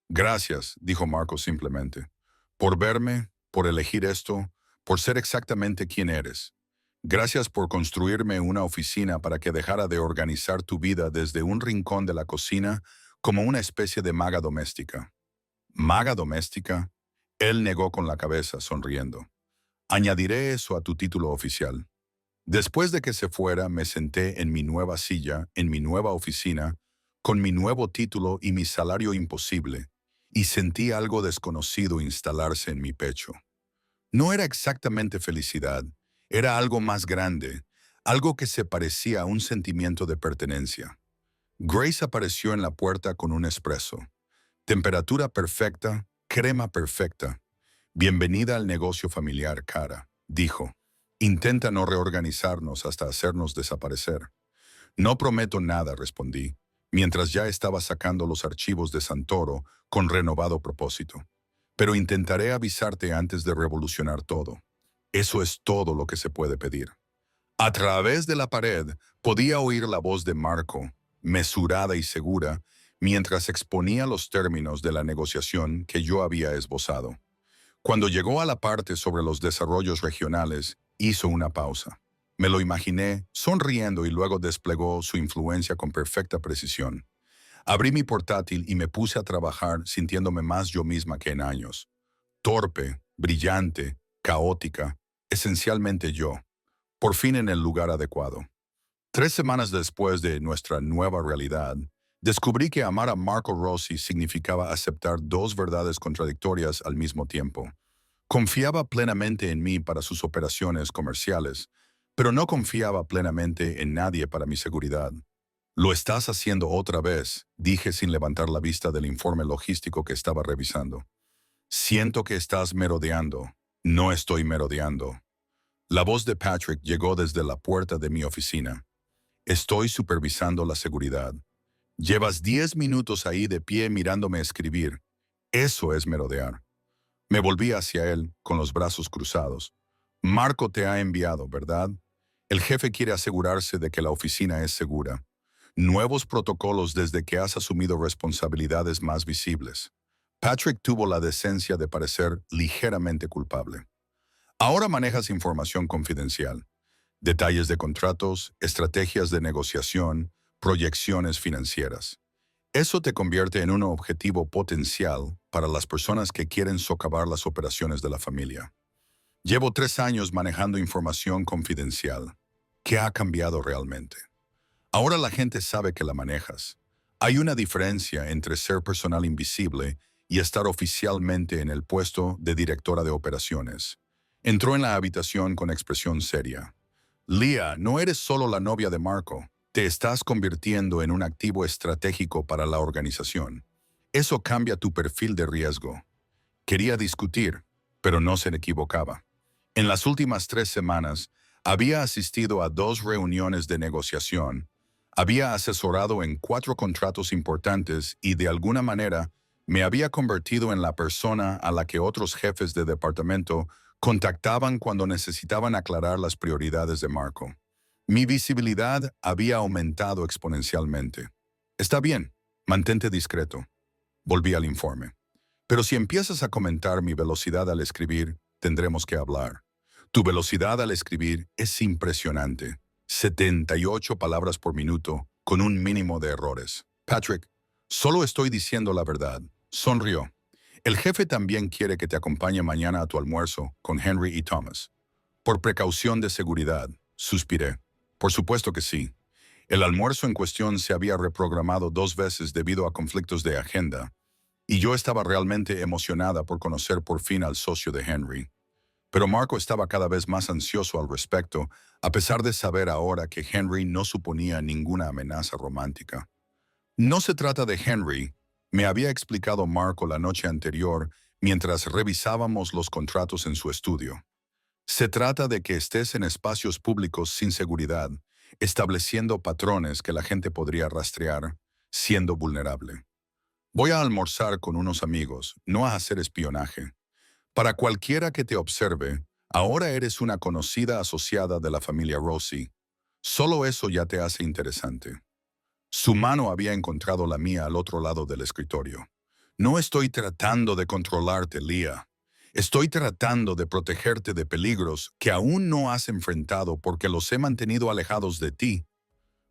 Gracias, dijo Marco simplemente, por verme, por elegir esto, por ser exactamente quien eres. Gracias por construirme una oficina para que dejara de organizar tu vida desde un rincón de la cocina como una especie de maga doméstica. ¿Maga doméstica? Él negó con la cabeza, sonriendo. Añadiré eso a tu título oficial. Después de que se fuera, me senté en mi nueva silla, en mi nueva oficina, con mi nuevo título y mi salario imposible, y sentí algo desconocido instalarse en mi pecho. No era exactamente felicidad, era algo más grande, algo que se parecía a un sentimiento de pertenencia. Grace apareció en la puerta con un espresso. Temperatura perfecta, crema perfecta. Bienvenida al negocio familiar, Cara, dijo. Intenta no reorganizarnos hasta hacernos desaparecer. No prometo nada, respondí, mientras ya estaba sacando los archivos de Santoro con renovado propósito. Pero intentaré avisarte antes de revolucionar todo. Eso es todo lo que se puede pedir. A través de la pared podía oír la voz de Marco, mesurada y segura, mientras exponía los términos de la negociación que yo había esbozado. Cuando llegó a la parte sobre los desarrollos regionales, hizo una pausa. Me lo imaginé, sonriendo, y luego desplegó su influencia con perfecta precisión. Abrí mi portátil y me puse a trabajar sintiéndome más yo misma que en años. Torpe, brillante, caótica, esencialmente yo. Por fin en el lugar adecuado. 3 semanas después de nuestra nueva realidad, descubrí que amar a Marco Rossi significaba aceptar dos verdades contradictorias al mismo tiempo. Confiaba plenamente en mí para sus operaciones comerciales, pero no confiaba plenamente en nadie para mi seguridad. Lo estás haciendo otra vez, dije sin levantar la vista del informe logístico que estaba revisando. Siento que estás merodeando. No estoy merodeando. La voz de Patrick llegó desde la puerta de mi oficina. Estoy supervisando la seguridad. Llevas 10 minutos ahí de pie mirándome escribir. Eso es merodear. Me volví hacia él, con los brazos cruzados. Marco te ha enviado, ¿verdad? El jefe quiere asegurarse de que la oficina es segura. Nuevos protocolos desde que has asumido responsabilidades más visibles. Patrick tuvo la decencia de parecer ligeramente culpable. Ahora manejas información confidencial. Detalles de contratos, estrategias de negociación, proyecciones financieras. Eso te convierte en un objetivo potencial para las personas que quieren socavar las operaciones de la familia. Llevo 3 años manejando información confidencial. ¿Qué ha cambiado realmente? Ahora la gente sabe que la manejas. Hay una diferencia entre ser personal invisible y estar oficialmente en el puesto de directora de operaciones. Entró en la habitación con expresión seria. Lía, no eres solo la novia de Marco. Te estás convirtiendo en un activo estratégico para la organización. Eso cambia tu perfil de riesgo. Quería discutir, pero no se equivocaba. En las últimas 3 semanas, había asistido a 2 reuniones de negociación, había asesorado en 4 contratos importantes y, de alguna manera, me había convertido en la persona a la que otros jefes de departamento contactaban cuando necesitaban aclarar las prioridades de Marco. Mi visibilidad había aumentado exponencialmente. Está bien, mantente discreto. Volví al informe. Pero si empiezas a comentar mi velocidad al escribir, tendremos que hablar. Tu velocidad al escribir es impresionante. 78 palabras por minuto, con un mínimo de errores. Patrick, Solo estoy diciendo la verdad. Sonrió. El jefe también quiere que te acompañe mañana a tu almuerzo con Henry y Thomas. Por precaución de seguridad, suspiré. Por supuesto que sí. El almuerzo en cuestión se había reprogramado 2 veces debido a conflictos de agenda, y yo estaba realmente emocionada por conocer por fin al socio de Henry. Pero Marco estaba cada vez más ansioso al respecto, a pesar de saber ahora que Henry no suponía ninguna amenaza romántica. No se trata de Henry, me había explicado Marco la noche anterior mientras revisábamos los contratos en su estudio. Se trata de que estés en espacios públicos sin seguridad, estableciendo patrones que la gente podría rastrear, siendo vulnerable. Voy a almorzar con unos amigos, no a hacer espionaje. Para cualquiera que te observe, ahora eres una conocida asociada de la familia Rossi. Solo eso ya te hace interesante. Su mano había encontrado la mía al otro lado del escritorio. No estoy tratando de controlarte, Leah. Estoy tratando de protegerte de peligros que aún no has enfrentado porque los he mantenido alejados de ti.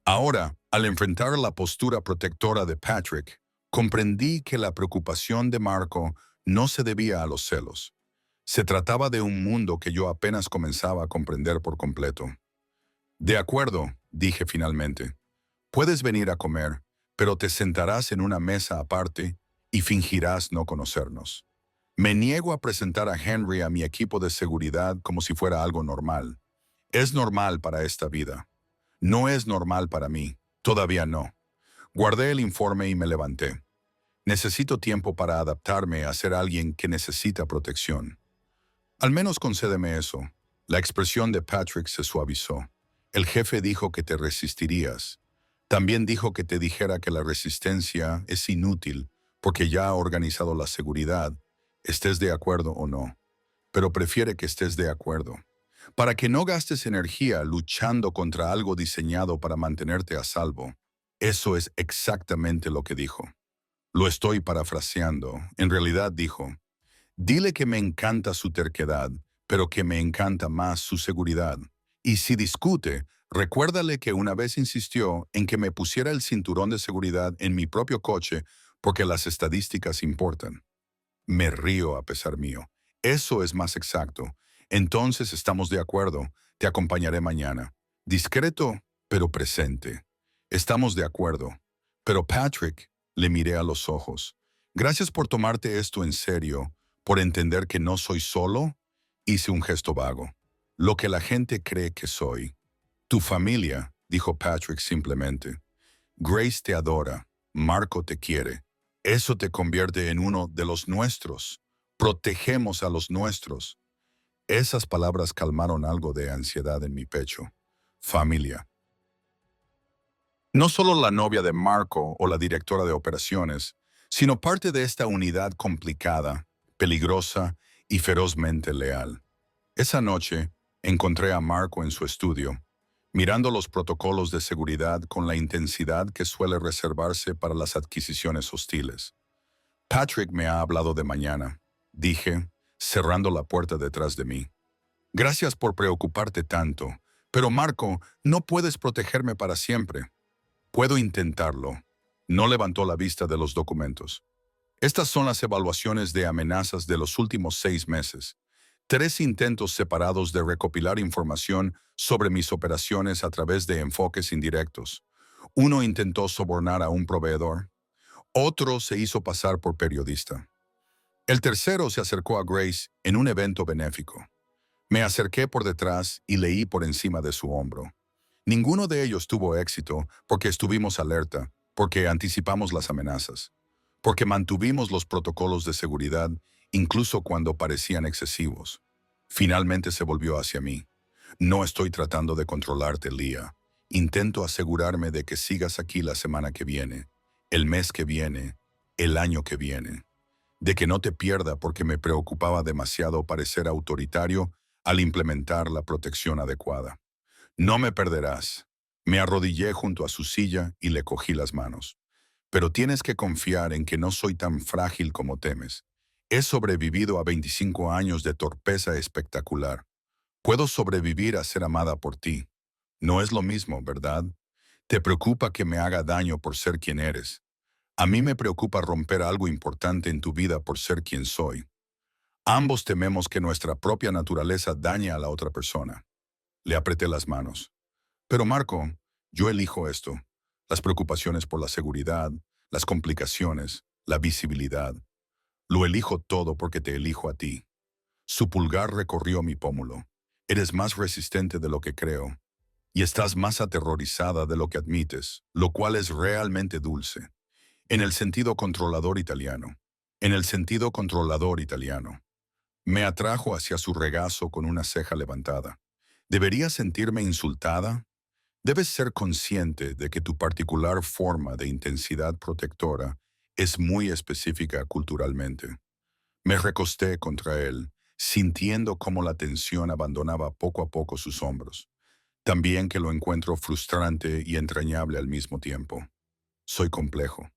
Ahora, al enfrentar la postura protectora de Patrick, comprendí que la preocupación de Marco no se debía a los celos. Se trataba de un mundo que yo apenas comenzaba a comprender por completo. De acuerdo, dije finalmente. Puedes venir a comer, pero te sentarás en una mesa aparte y fingirás no conocernos. Me niego a presentar a Henry a mi equipo de seguridad como si fuera algo normal. Es normal para esta vida. No es normal para mí. Todavía no. Guardé el informe y me levanté. Necesito tiempo para adaptarme a ser alguien que necesita protección. Al menos concédeme eso. La expresión de Patrick se suavizó. El jefe dijo que te resistirías. También dijo que te dijera que la resistencia es inútil porque ya ha organizado la seguridad, estés de acuerdo o no. Pero prefiere que estés de acuerdo, para que no gastes energía luchando contra algo diseñado para mantenerte a salvo. Eso es exactamente lo que dijo. Lo estoy parafraseando. En realidad dijo, dile que me encanta su terquedad, pero que me encanta más su seguridad. Y si discute, recuérdale que una vez insistió en que me pusiera el cinturón de seguridad en mi propio coche porque las estadísticas importan. Me río a pesar mío. Eso es más exacto. Entonces estamos de acuerdo. Te acompañaré mañana. Discreto, pero presente. Estamos de acuerdo. Pero Patrick, le miré a los ojos. Gracias por tomarte esto en serio, por entender que no soy solo. Hice un gesto vago. Lo que la gente cree que soy. Tu familia, dijo Patrick simplemente. Grace te adora. Marco te quiere. Eso te convierte en uno de los nuestros. Protegemos a los nuestros. Esas palabras calmaron algo de ansiedad en mi pecho. Familia. No solo la novia de Marco o la directora de operaciones, sino parte de esta unidad complicada, peligrosa y ferozmente leal. Esa noche, encontré a Marco en su estudio, mirando los protocolos de seguridad con la intensidad que suele reservarse para las adquisiciones hostiles. Patrick me ha hablado de mañana, dije, cerrando la puerta detrás de mí. Gracias por preocuparte tanto, pero Marco, no puedes protegerme para siempre. Puedo intentarlo. No levantó la vista de los documentos. Estas son las evaluaciones de amenazas de los últimos 6 meses. 3 intentos separados de recopilar información sobre mis operaciones a través de enfoques indirectos. Uno intentó sobornar a un proveedor. Otro se hizo pasar por periodista. El tercero se acercó a Grace en un evento benéfico. Me acerqué por detrás y leí por encima de su hombro. Ninguno de ellos tuvo éxito porque estuvimos alerta, porque anticipamos las amenazas, porque mantuvimos los protocolos de seguridad incluso cuando parecían excesivos. Finalmente se volvió hacia mí. No estoy tratando de controlarte, Leah. Intento asegurarme de que sigas aquí la semana que viene, el mes que viene, el año que viene. De que no te pierda porque me preocupaba demasiado parecer autoritario al implementar la protección adecuada. No me perderás. Me arrodillé junto a su silla y le cogí las manos. Pero tienes que confiar en que no soy tan frágil como temes. He sobrevivido a 25 años de torpeza espectacular. Puedo sobrevivir a ser amada por ti. No es lo mismo, ¿verdad? Te preocupa que me haga daño por ser quien eres. A mí me preocupa romper algo importante en tu vida por ser quien soy. Ambos tememos que nuestra propia naturaleza dañe a la otra persona. Le apreté las manos. Pero Marco, yo elijo esto. Las preocupaciones por la seguridad, las complicaciones, la visibilidad. Lo elijo todo porque te elijo a ti. Su pulgar recorrió mi pómulo. Eres más resistente de lo que creo. Y estás más aterrorizada de lo que admites, lo cual es realmente dulce. En el sentido controlador italiano. En el sentido controlador italiano. Me atrajo hacia su regazo con una ceja levantada. ¿Debería sentirme insultada? Debes ser consciente de que tu particular forma de intensidad protectora es muy específica culturalmente. Me recosté contra él, sintiendo cómo la tensión abandonaba poco a poco sus hombros. También que lo encuentro frustrante y entrañable al mismo tiempo. Soy complejo.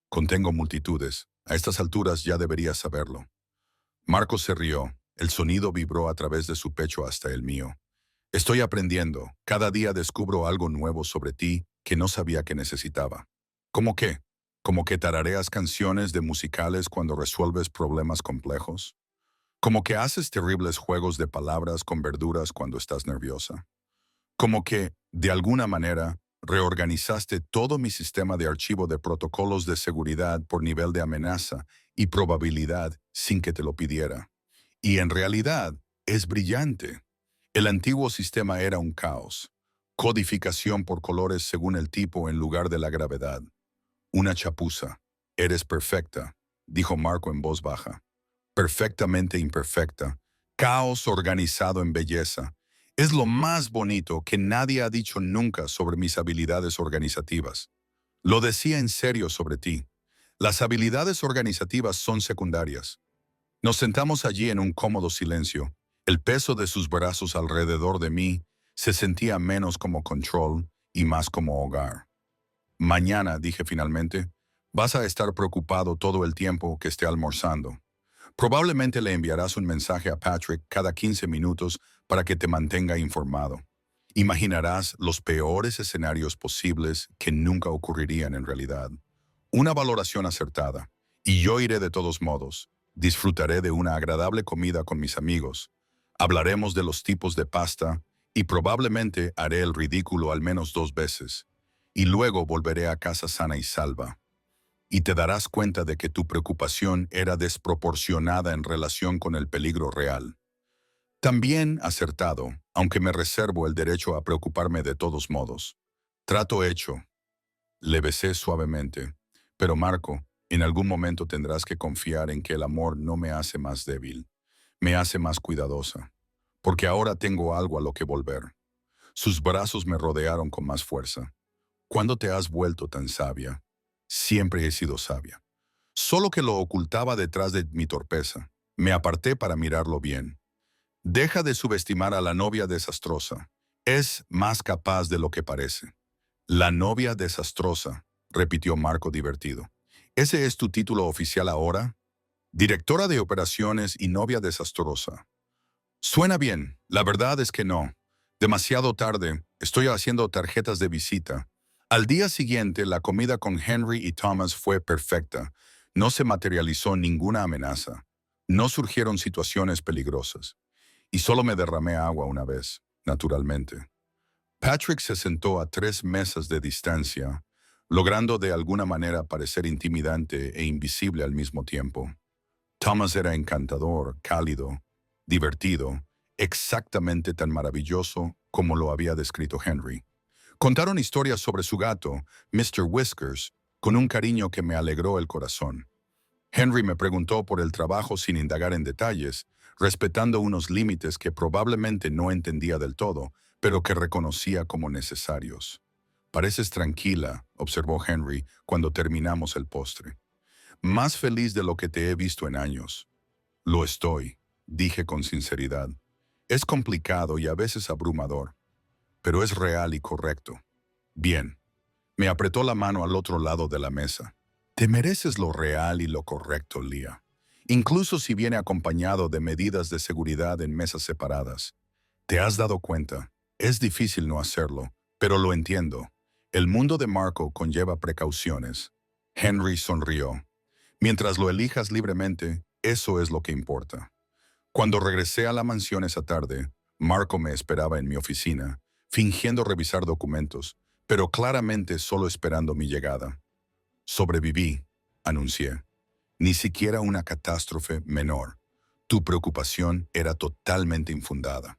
Contengo multitudes. A estas alturas ya deberías saberlo. Marco se rió. El sonido vibró a través de su pecho hasta el mío. Estoy aprendiendo. Cada día descubro algo nuevo sobre ti que no sabía que necesitaba. ¿Cómo qué? ¿Como que tarareas canciones de musicales cuando resuelves problemas complejos? ¿Como que haces terribles juegos de palabras con verduras cuando estás nerviosa? ¿Como que, de alguna manera, reorganizaste todo mi sistema de archivo de protocolos de seguridad por nivel de amenaza y probabilidad sin que te lo pidiera? Y en realidad, es brillante. El antiguo sistema era un caos. Codificación por colores según el tipo en lugar de la gravedad. Una chapuza. Eres perfecta, dijo Marco en voz baja. Perfectamente imperfecta. Caos organizado en belleza. Es lo más bonito que nadie ha dicho nunca sobre mis habilidades organizativas. Lo decía en serio sobre ti. Las habilidades organizativas son secundarias. Nos sentamos allí en un cómodo silencio. El peso de sus brazos alrededor de mí se sentía menos como control y más como hogar. Mañana, dije finalmente, vas a estar preocupado todo el tiempo que esté almorzando. Probablemente le enviarás un mensaje a Patrick cada 15 minutos para que te mantenga informado. Imaginarás los peores escenarios posibles que nunca ocurrirían en realidad. Una valoración acertada. Y yo iré de todos modos. Disfrutaré de una agradable comida con mis amigos. Hablaremos de los tipos de pasta y probablemente haré el ridículo al menos 2 veces. Y luego volveré a casa sana y salva. Y te darás cuenta de que tu preocupación era desproporcionada en relación con el peligro real. También acertado, aunque me reservo el derecho a preocuparme de todos modos. Trato hecho. Le besé suavemente. Pero Marco, en algún momento tendrás que confiar en que el amor no me hace más débil, me hace más cuidadosa. Porque ahora tengo algo a lo que volver. Sus brazos me rodearon con más fuerza. ¿Cuándo te has vuelto tan sabia? Siempre he sido sabia. Solo que lo ocultaba detrás de mi torpeza. Me aparté para mirarlo bien. Deja de subestimar a la novia desastrosa. Es más capaz de lo que parece. La novia desastrosa, repitió Marco divertido. ¿Ese es tu título oficial ahora? Directora de operaciones y novia desastrosa. Suena bien, la verdad es que no. Demasiado tarde, estoy haciendo tarjetas de visita. Al día siguiente, la comida con Henry y Thomas fue perfecta. No se materializó ninguna amenaza. No surgieron situaciones peligrosas. Y solo me derramé agua una vez, naturalmente. Patrick se sentó a 3 mesas de distancia, logrando de alguna manera parecer intimidante e invisible al mismo tiempo. Thomas era encantador, cálido, divertido, exactamente tan maravilloso como lo había descrito Henry. Contaron historias sobre su gato, Mr. Whiskers, con un cariño que me alegró el corazón. Henry me preguntó por el trabajo sin indagar en detalles, respetando unos límites que probablemente no entendía del todo, pero que reconocía como necesarios. Pareces tranquila, observó Henry cuando terminamos el postre. Más feliz de lo que te he visto en años. Lo estoy, dije con sinceridad. Es complicado y a veces abrumador, pero es real y correcto. Bien. Me apretó la mano al otro lado de la mesa. Te mereces lo real y lo correcto, Leah. Incluso si viene acompañado de medidas de seguridad en mesas separadas. ¿Te has dado cuenta? Es difícil no hacerlo, pero lo entiendo. El mundo de Marco conlleva precauciones. Henry sonrió. Mientras lo elijas libremente, eso es lo que importa. Cuando regresé a la mansión esa tarde, Marco me esperaba en mi oficina, fingiendo revisar documentos, pero claramente solo esperando mi llegada. Sobreviví, anuncié. Ni siquiera una catástrofe menor. Tu preocupación era totalmente infundada.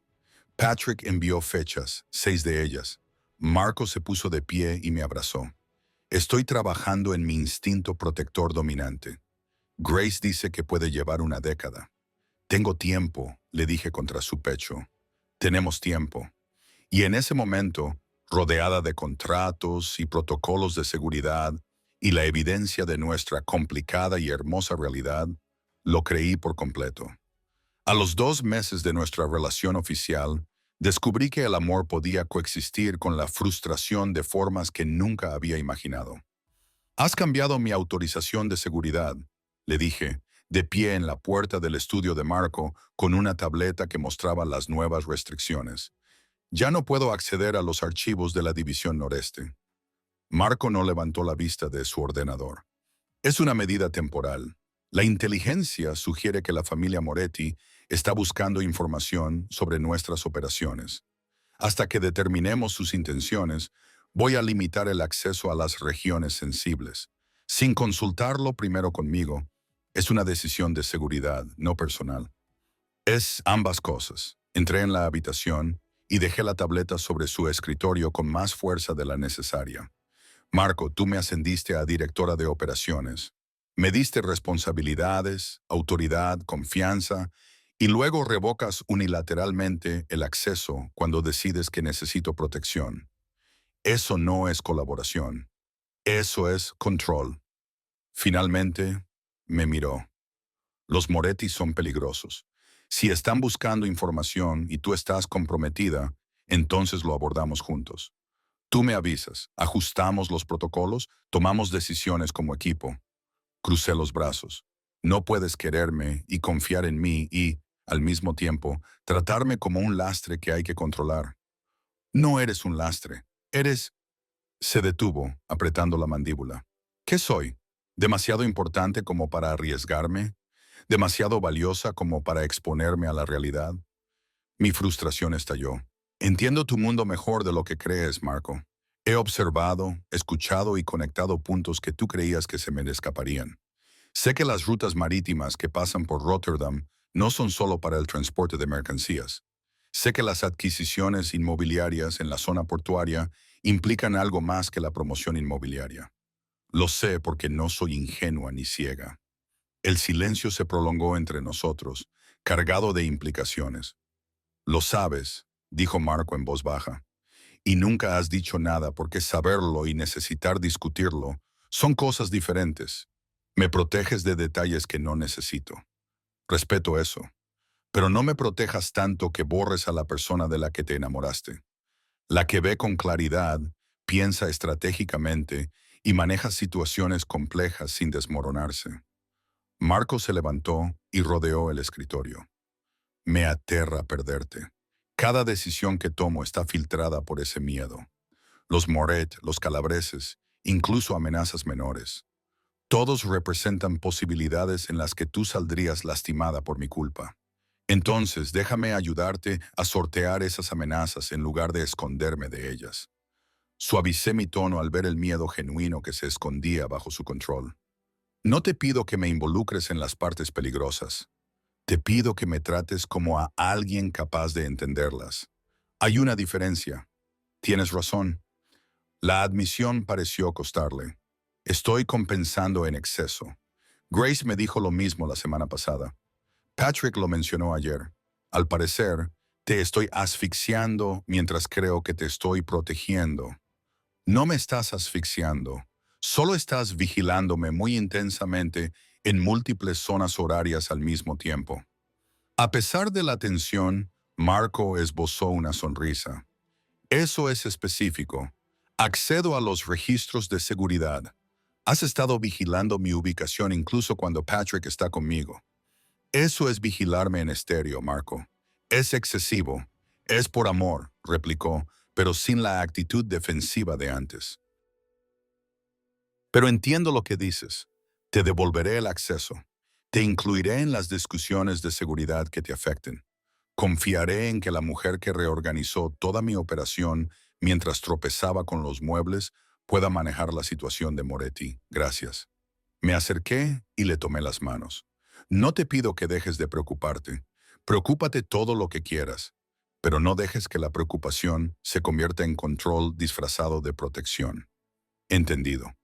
Patrick envió fechas, 6 de ellas. Marco se puso de pie y me abrazó. Estoy trabajando en mi instinto protector dominante. Grace dice que puede llevar una década. Tengo tiempo, le dije contra su pecho. Tenemos tiempo. Y en ese momento, rodeada de contratos y protocolos de seguridad y la evidencia de nuestra complicada y hermosa realidad, lo creí por completo. A los 2 meses de nuestra relación oficial, descubrí que el amor podía coexistir con la frustración de formas que nunca había imaginado. Has cambiado mi autorización de seguridad, le dije, de pie en la puerta del estudio de Marco con una tableta que mostraba las nuevas restricciones. Ya no puedo acceder a los archivos de la División Noreste. Marco no levantó la vista de su ordenador. Es una medida temporal. La inteligencia sugiere que la familia Moretti está buscando información sobre nuestras operaciones. Hasta que determinemos sus intenciones, voy a limitar el acceso a las regiones sensibles. Sin consultarlo primero conmigo, es una decisión de seguridad, no personal. Es ambas cosas. Entré en la habitación y dejé la tableta sobre su escritorio con más fuerza de la necesaria. Marco, tú me ascendiste a directora de operaciones. Me diste responsabilidades, autoridad, confianza, y luego revocas unilateralmente el acceso cuando decides que necesito protección. Eso no es colaboración. Eso es control. Finalmente, me miró. Los Moretti son peligrosos. Si están buscando información y tú estás comprometida, entonces lo abordamos juntos. Tú me avisas, ajustamos los protocolos, tomamos decisiones como equipo. Crucé los brazos. No puedes quererme y confiar en mí y, al mismo tiempo, tratarme como un lastre que hay que controlar. No eres un lastre. Eres... Se detuvo, apretando la mandíbula. ¿Qué soy? ¿Demasiado importante como para arriesgarme? ¿Demasiado valiosa como para exponerme a la realidad? Mi frustración estalló. Entiendo tu mundo mejor de lo que crees, Marco. He observado, escuchado y conectado puntos que tú creías que se me escaparían. Sé que las rutas marítimas que pasan por Rotterdam no son solo para el transporte de mercancías. Sé que las adquisiciones inmobiliarias en la zona portuaria implican algo más que la promoción inmobiliaria. Lo sé porque no soy ingenua ni ciega. El silencio se prolongó entre nosotros, cargado de implicaciones. Lo sabes, dijo Marco en voz baja, y nunca has dicho nada porque saberlo y necesitar discutirlo son cosas diferentes. Me proteges de detalles que no necesito. Respeto eso, pero no me protejas tanto que borres a la persona de la que te enamoraste. La que ve con claridad, piensa estratégicamente y maneja situaciones complejas sin desmoronarse. Marco se levantó y rodeó el escritorio. Me aterra perderte. Cada decisión que tomo está filtrada por ese miedo. Los Moret, los calabreses, incluso amenazas menores. Todos representan posibilidades en las que tú saldrías lastimada por mi culpa. Entonces, déjame ayudarte a sortear esas amenazas en lugar de esconderme de ellas. Suavicé mi tono al ver el miedo genuino que se escondía bajo su control. No te pido que me involucres en las partes peligrosas. Te pido que me trates como a alguien capaz de entenderlas. Hay una diferencia. Tienes razón. La admisión pareció costarle. Estoy compensando en exceso. Grace me dijo lo mismo la semana pasada. Patrick lo mencionó ayer. Al parecer, te estoy asfixiando mientras creo que te estoy protegiendo. No me estás asfixiando. Solo estás vigilándome muy intensamente en múltiples zonas horarias al mismo tiempo. A pesar de la tensión, Marco esbozó una sonrisa. Eso es específico. Accedo a los registros de seguridad. Has estado vigilando mi ubicación incluso cuando Patrick está conmigo. Eso es vigilarme en estéreo, Marco. Es excesivo. Es por amor, replicó, pero sin la actitud defensiva de antes. Pero entiendo lo que dices. Te devolveré el acceso. Te incluiré en las discusiones de seguridad que te afecten. Confiaré en que la mujer que reorganizó toda mi operación mientras tropezaba con los muebles pueda manejar la situación de Moretti. Gracias. Me acerqué y le tomé las manos. No te pido que dejes de preocuparte. Preocúpate todo lo que quieras, pero no dejes que la preocupación se convierta en control disfrazado de protección. Entendido.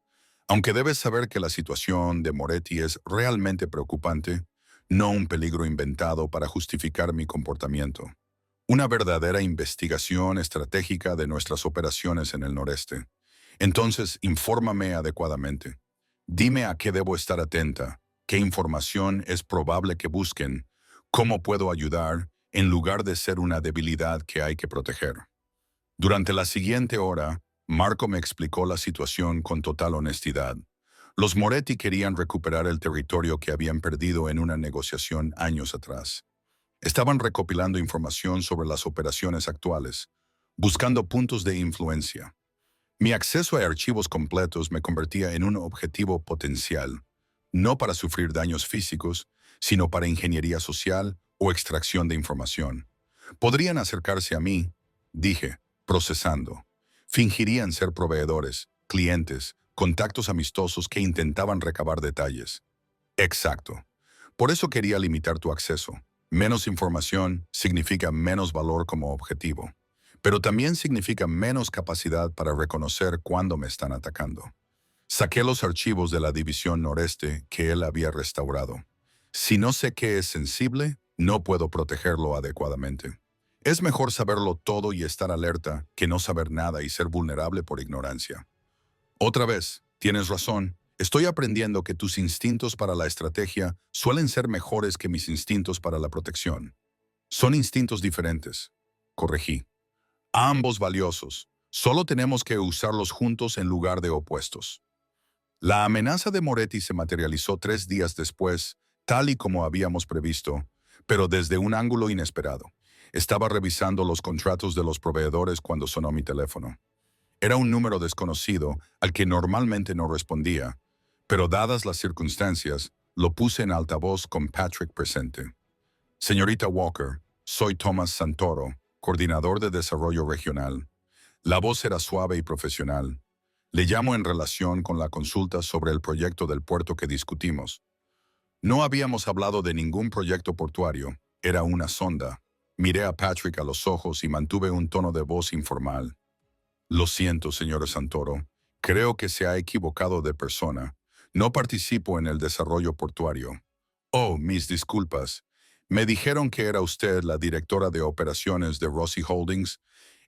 Aunque debes saber que la situación de Moretti es realmente preocupante, no un peligro inventado para justificar mi comportamiento. Una verdadera investigación estratégica de nuestras operaciones en el noreste. Entonces, infórmame adecuadamente. Dime a qué debo estar atenta, qué información es probable que busquen, cómo puedo ayudar, en lugar de ser una debilidad que hay que proteger. Durante la siguiente hora, Marco me explicó la situación con total honestidad. Los Moretti querían recuperar el territorio que habían perdido en una negociación años atrás. Estaban recopilando información sobre las operaciones actuales, buscando puntos de influencia. Mi acceso a archivos completos me convertía en un objetivo potencial, no para sufrir daños físicos, sino para ingeniería social o extracción de información. Podrían acercarse a mí, dije, procesando. Fingirían ser proveedores, clientes, contactos amistosos que intentaban recabar detalles. Exacto. Por eso quería limitar tu acceso. Menos información significa menos valor como objetivo, pero también significa menos capacidad para reconocer cuándo me están atacando. Saqué los archivos de la división noreste que él había restaurado. Si no sé qué es sensible, no puedo protegerlo adecuadamente. Es mejor saberlo todo y estar alerta que no saber nada y ser vulnerable por ignorancia. Otra vez, tienes razón. Estoy aprendiendo que tus instintos para la estrategia suelen ser mejores que mis instintos para la protección. Son instintos diferentes. Corregí. Ambos valiosos. Solo tenemos que usarlos juntos en lugar de opuestos. La amenaza de Moretti se materializó 3 días después, tal y como habíamos previsto, pero desde un ángulo inesperado. Estaba revisando los contratos de los proveedores cuando sonó mi teléfono. Era un número desconocido al que normalmente no respondía, pero dadas las circunstancias, lo puse en altavoz con Patrick presente. Señorita Walker, soy Thomas Santoro, coordinador de desarrollo regional. La voz era suave y profesional. Le llamo en relación con la consulta sobre el proyecto del puerto que discutimos. No habíamos hablado de ningún proyecto portuario, era una sonda. Miré a Patrick a los ojos y mantuve un tono de voz informal. Lo siento, señora Santoro. Creo que se ha equivocado de persona. No participo en el desarrollo portuario. Oh, mis disculpas. Me dijeron que era usted la directora de operaciones de Rossi Holdings.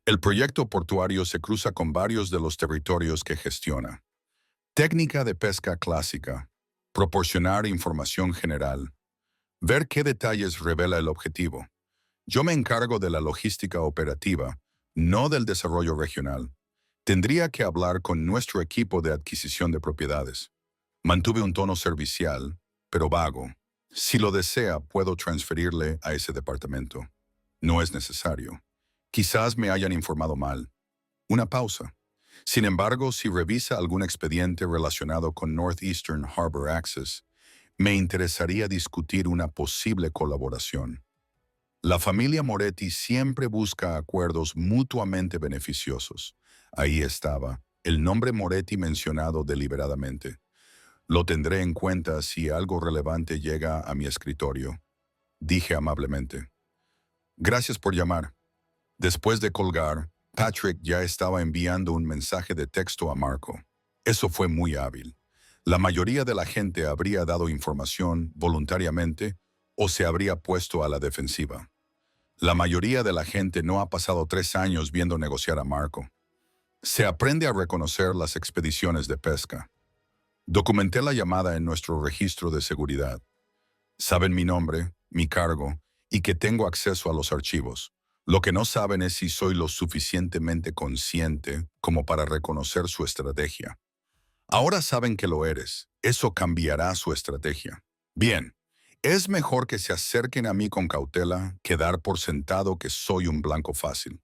El proyecto portuario se cruza con varios de los territorios que gestiona. Técnica de pesca clásica. Proporcionar información general. Ver qué detalles revela el objetivo. Yo me encargo de la logística operativa, no del desarrollo regional. Tendría que hablar con nuestro equipo de adquisición de propiedades. Mantuve un tono servicial, pero vago. Si lo desea, puedo transferirle a ese departamento. No es necesario. Quizás me hayan informado mal. Una pausa. Sin embargo, si revisa algún expediente relacionado con Northeastern Harbor Access, me interesaría discutir una posible colaboración. La familia Moretti siempre busca acuerdos mutuamente beneficiosos. Ahí estaba, el nombre Moretti mencionado deliberadamente. Lo tendré en cuenta si algo relevante llega a mi escritorio, dije amablemente. Gracias por llamar. Después de colgar, Patrick ya estaba enviando un mensaje de texto a Marco. Eso fue muy hábil. La mayoría de la gente habría dado información voluntariamente o se habría puesto a la defensiva. La mayoría de la gente no ha pasado 3 años viendo negociar a Marco. Se aprende a reconocer las expediciones de pesca. Documenté la llamada en nuestro registro de seguridad. Saben mi nombre, mi cargo y que tengo acceso a los archivos. Lo que no saben es si soy lo suficientemente consciente como para reconocer su estrategia. Ahora saben que lo eres. Eso cambiará su estrategia. Bien, es mejor que se acerquen a mí con cautela que dar por sentado que soy un blanco fácil.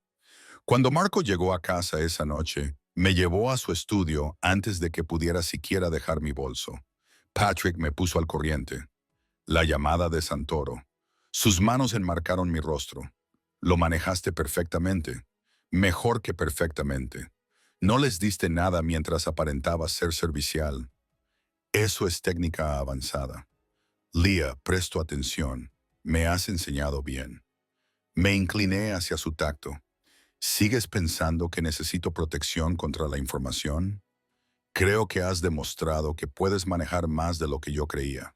Cuando Marco llegó a casa esa noche, Me llevó a su estudio antes de que pudiera siquiera dejar mi bolso. Patrick me puso al corriente. La llamada de Santoro. Sus manos enmarcaron mi rostro. Lo manejaste perfectamente. Mejor que perfectamente. No les diste nada mientras aparentabas ser servicial. Eso es técnica avanzada. Leah, presto atención. Me has enseñado bien. Me incliné hacia su tacto. ¿Sigues pensando que necesito protección contra la información? Creo que has demostrado que puedes manejar más de lo que yo creía.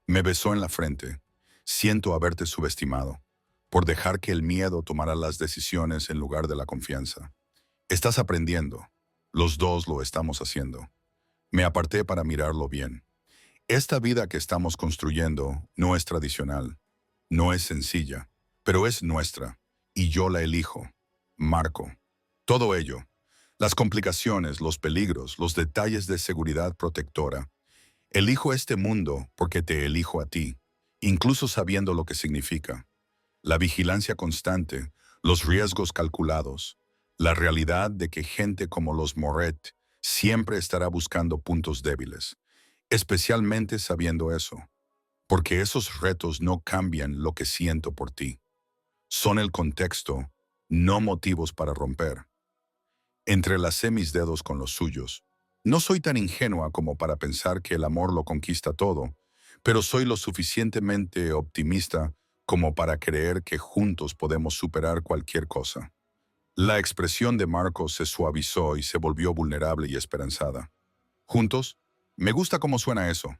Me besó en la frente. Siento haberte subestimado, por dejar que el miedo tomara las decisiones en lugar de la confianza. Estás aprendiendo. Los dos lo estamos haciendo. Me aparté para mirarlo bien. Esta vida que estamos construyendo no es tradicional, no es sencilla, pero es nuestra, y yo la elijo. Marco. Todo ello, las complicaciones, los peligros, los detalles de seguridad protectora. Elijo este mundo porque te elijo a ti, incluso sabiendo lo que significa. La vigilancia constante, los riesgos calculados, la realidad de que gente como los Moret siempre estará buscando puntos débiles, especialmente sabiendo eso, porque esos retos no cambian lo que siento por ti. Son el contexto, no motivos para romper. Entrelacé mis dedos con los suyos. No soy tan ingenua como para pensar que el amor lo conquista todo, pero soy lo suficientemente optimista como para creer que juntos podemos superar cualquier cosa. La expresión de Marcos se suavizó y se volvió vulnerable y esperanzada. ¿Juntos? Me gusta cómo suena eso.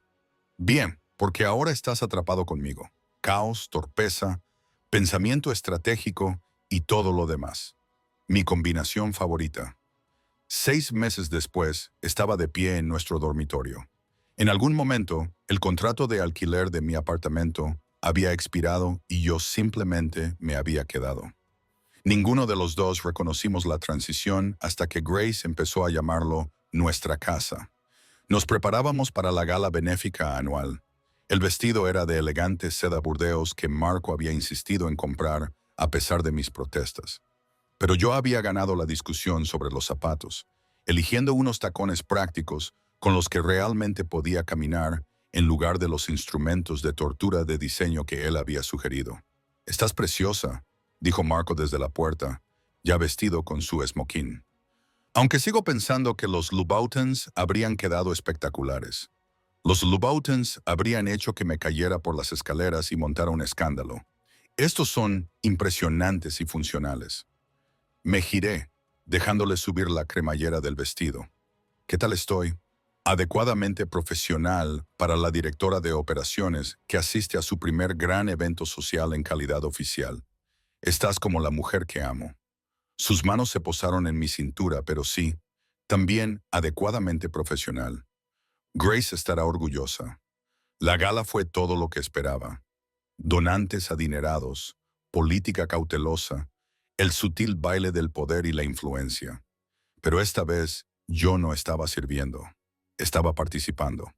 Bien, porque ahora estás atrapado conmigo. Caos, torpeza, pensamiento estratégico y todo lo demás. Mi combinación favorita. 6 meses después, estaba de pie en nuestro dormitorio. En algún momento, el contrato de alquiler de mi apartamento había expirado y yo simplemente me había quedado. Ninguno de los dos reconocimos la transición hasta que Grace empezó a llamarlo nuestra casa. Nos preparábamos para la gala benéfica anual. El vestido era de elegante seda burdeos que Marco había insistido en comprar a pesar de mis protestas. Pero yo había ganado la discusión sobre los zapatos, eligiendo unos tacones prácticos con los que realmente podía caminar en lugar de los instrumentos de tortura de diseño que él había sugerido. «Estás preciosa», dijo Marco desde la puerta, ya vestido con su esmoquín. Aunque sigo pensando que los Louboutins habrían quedado espectaculares. Los Louboutins habrían hecho que me cayera por las escaleras y montara un escándalo. Estos son impresionantes y funcionales. Me giré, dejándole subir la cremallera del vestido. ¿Qué tal estoy? Adecuadamente profesional para la directora de operaciones que asiste a su primer gran evento social en calidad oficial. Estás como la mujer que amo. Sus manos se posaron en mi cintura, pero sí, también adecuadamente profesional. Grace estará orgullosa. La gala fue todo lo que esperaba. Donantes adinerados, política cautelosa, el sutil baile del poder y la influencia. Pero esta vez yo no estaba sirviendo, estaba participando.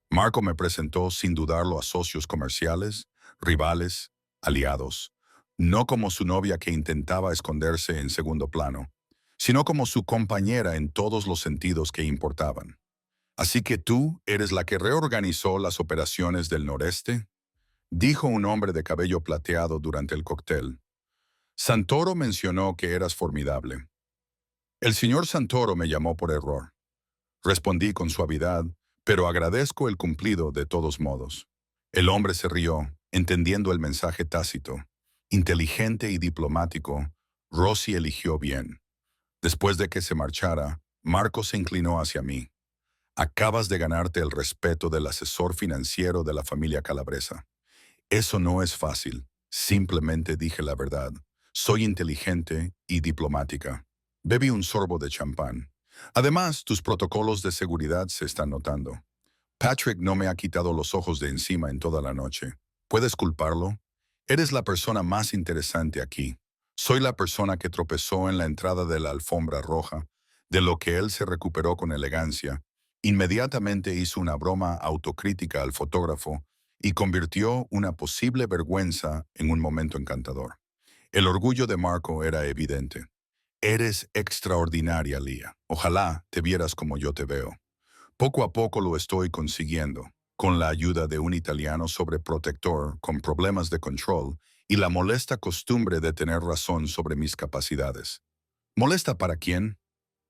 Marco me presentó sin dudarlo a socios comerciales, rivales, aliados, no como su novia que intentaba esconderse en segundo plano, sino como su compañera en todos los sentidos que importaban. «Así que tú eres la que reorganizó las operaciones del noreste», dijo un hombre de cabello plateado durante el cóctel. «Santoro mencionó que eras formidable». «El señor Santoro me llamó por error». Respondí con suavidad, pero agradezco el cumplido de todos modos. El hombre se rió, entendiendo el mensaje tácito. Inteligente y diplomático, Rossi eligió bien. Después de que se marchara, Marco se inclinó hacia mí. «Acabas de ganarte el respeto del asesor financiero de la familia Calabresa. Eso no es fácil. Simplemente dije la verdad. Soy inteligente y diplomática». Bebí un sorbo de champán. «Además, tus protocolos de seguridad se están notando. Patrick no me ha quitado los ojos de encima en toda la noche. ¿Puedes culparlo? Eres la persona más interesante aquí. Soy la persona que tropezó en la entrada de la alfombra roja, de lo que él se recuperó con elegancia. Inmediatamente hizo una broma autocrítica al fotógrafo y convirtió una posible vergüenza en un momento encantador. El orgullo de Marco era evidente. Eres extraordinaria, Lia. Ojalá te vieras como yo te veo. Poco a poco lo estoy consiguiendo, con la ayuda de un italiano sobreprotector con problemas de control y la molesta costumbre de tener razón sobre mis capacidades. ¿Molesta para quién?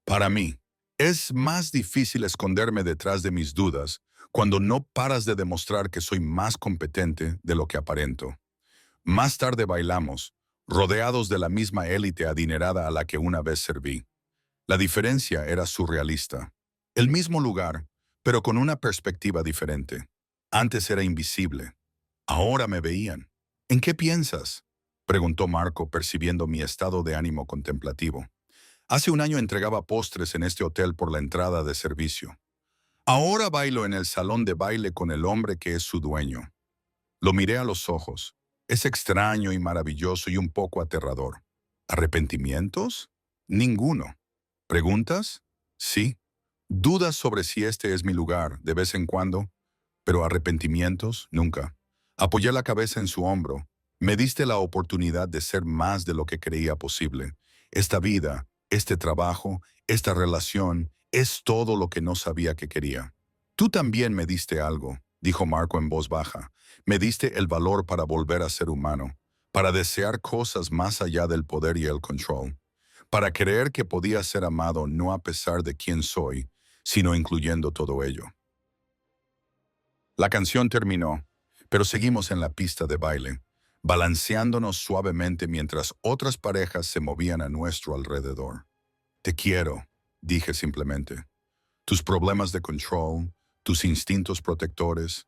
Para mí. Es más difícil esconderme detrás de mis dudas cuando no paras de demostrar que soy más competente de lo que aparento. Más tarde bailamos, rodeados de la misma élite adinerada a la que una vez serví. La diferencia era surrealista. El mismo lugar, pero con una perspectiva diferente. Antes era invisible. Ahora me veían. ¿En qué piensas? Preguntó Marco, percibiendo mi estado de ánimo contemplativo. Hace un año entregaba postres en este hotel por la entrada de servicio. Ahora bailo en el salón de baile con el hombre que es su dueño. Lo miré a los ojos. Es extraño y maravilloso y un poco aterrador. ¿Arrepentimientos? Ninguno. ¿Preguntas? Sí. ¿Dudas sobre si este es mi lugar de vez en cuando? Pero arrepentimientos, nunca. Apoyé la cabeza en su hombro. Me diste la oportunidad de ser más de lo que creía posible. Esta vida, este trabajo, esta relación, es todo lo que no sabía que quería. Tú también me diste algo, dijo Marco en voz baja. Me diste el valor para volver a ser humano, para desear cosas más allá del poder y el control, para creer que podía ser amado no a pesar de quién soy, sino incluyendo todo ello. La canción terminó, pero seguimos en la pista de baile, balanceándonos suavemente mientras otras parejas se movían a nuestro alrededor. Te quiero, dije simplemente. Tus problemas de control, tus instintos protectores,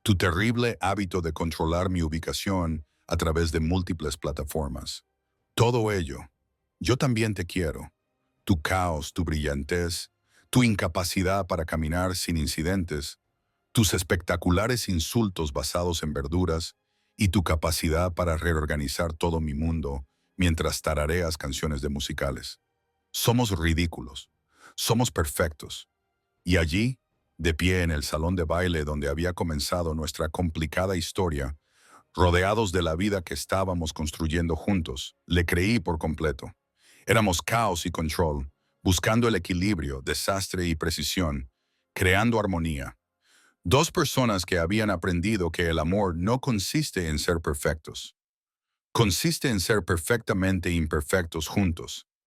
tu terrible hábito de controlar mi ubicación a través de múltiples plataformas. Todo ello, yo también te quiero. Tu caos, tu brillantez, tu incapacidad para caminar sin incidentes, tus espectaculares insultos basados en verduras y tu capacidad para reorganizar todo mi mundo mientras tarareas canciones de musicales. Somos ridículos, somos perfectos. Y allí, de pie en el salón de baile donde había comenzado nuestra complicada historia, rodeados de la vida que estábamos construyendo juntos, le creí por completo. Éramos caos y control, buscando el equilibrio, desastre y precisión, creando armonía. Dos personas que habían aprendido que el amor no consiste en ser perfectos. Consiste en ser perfectamente imperfectos juntos.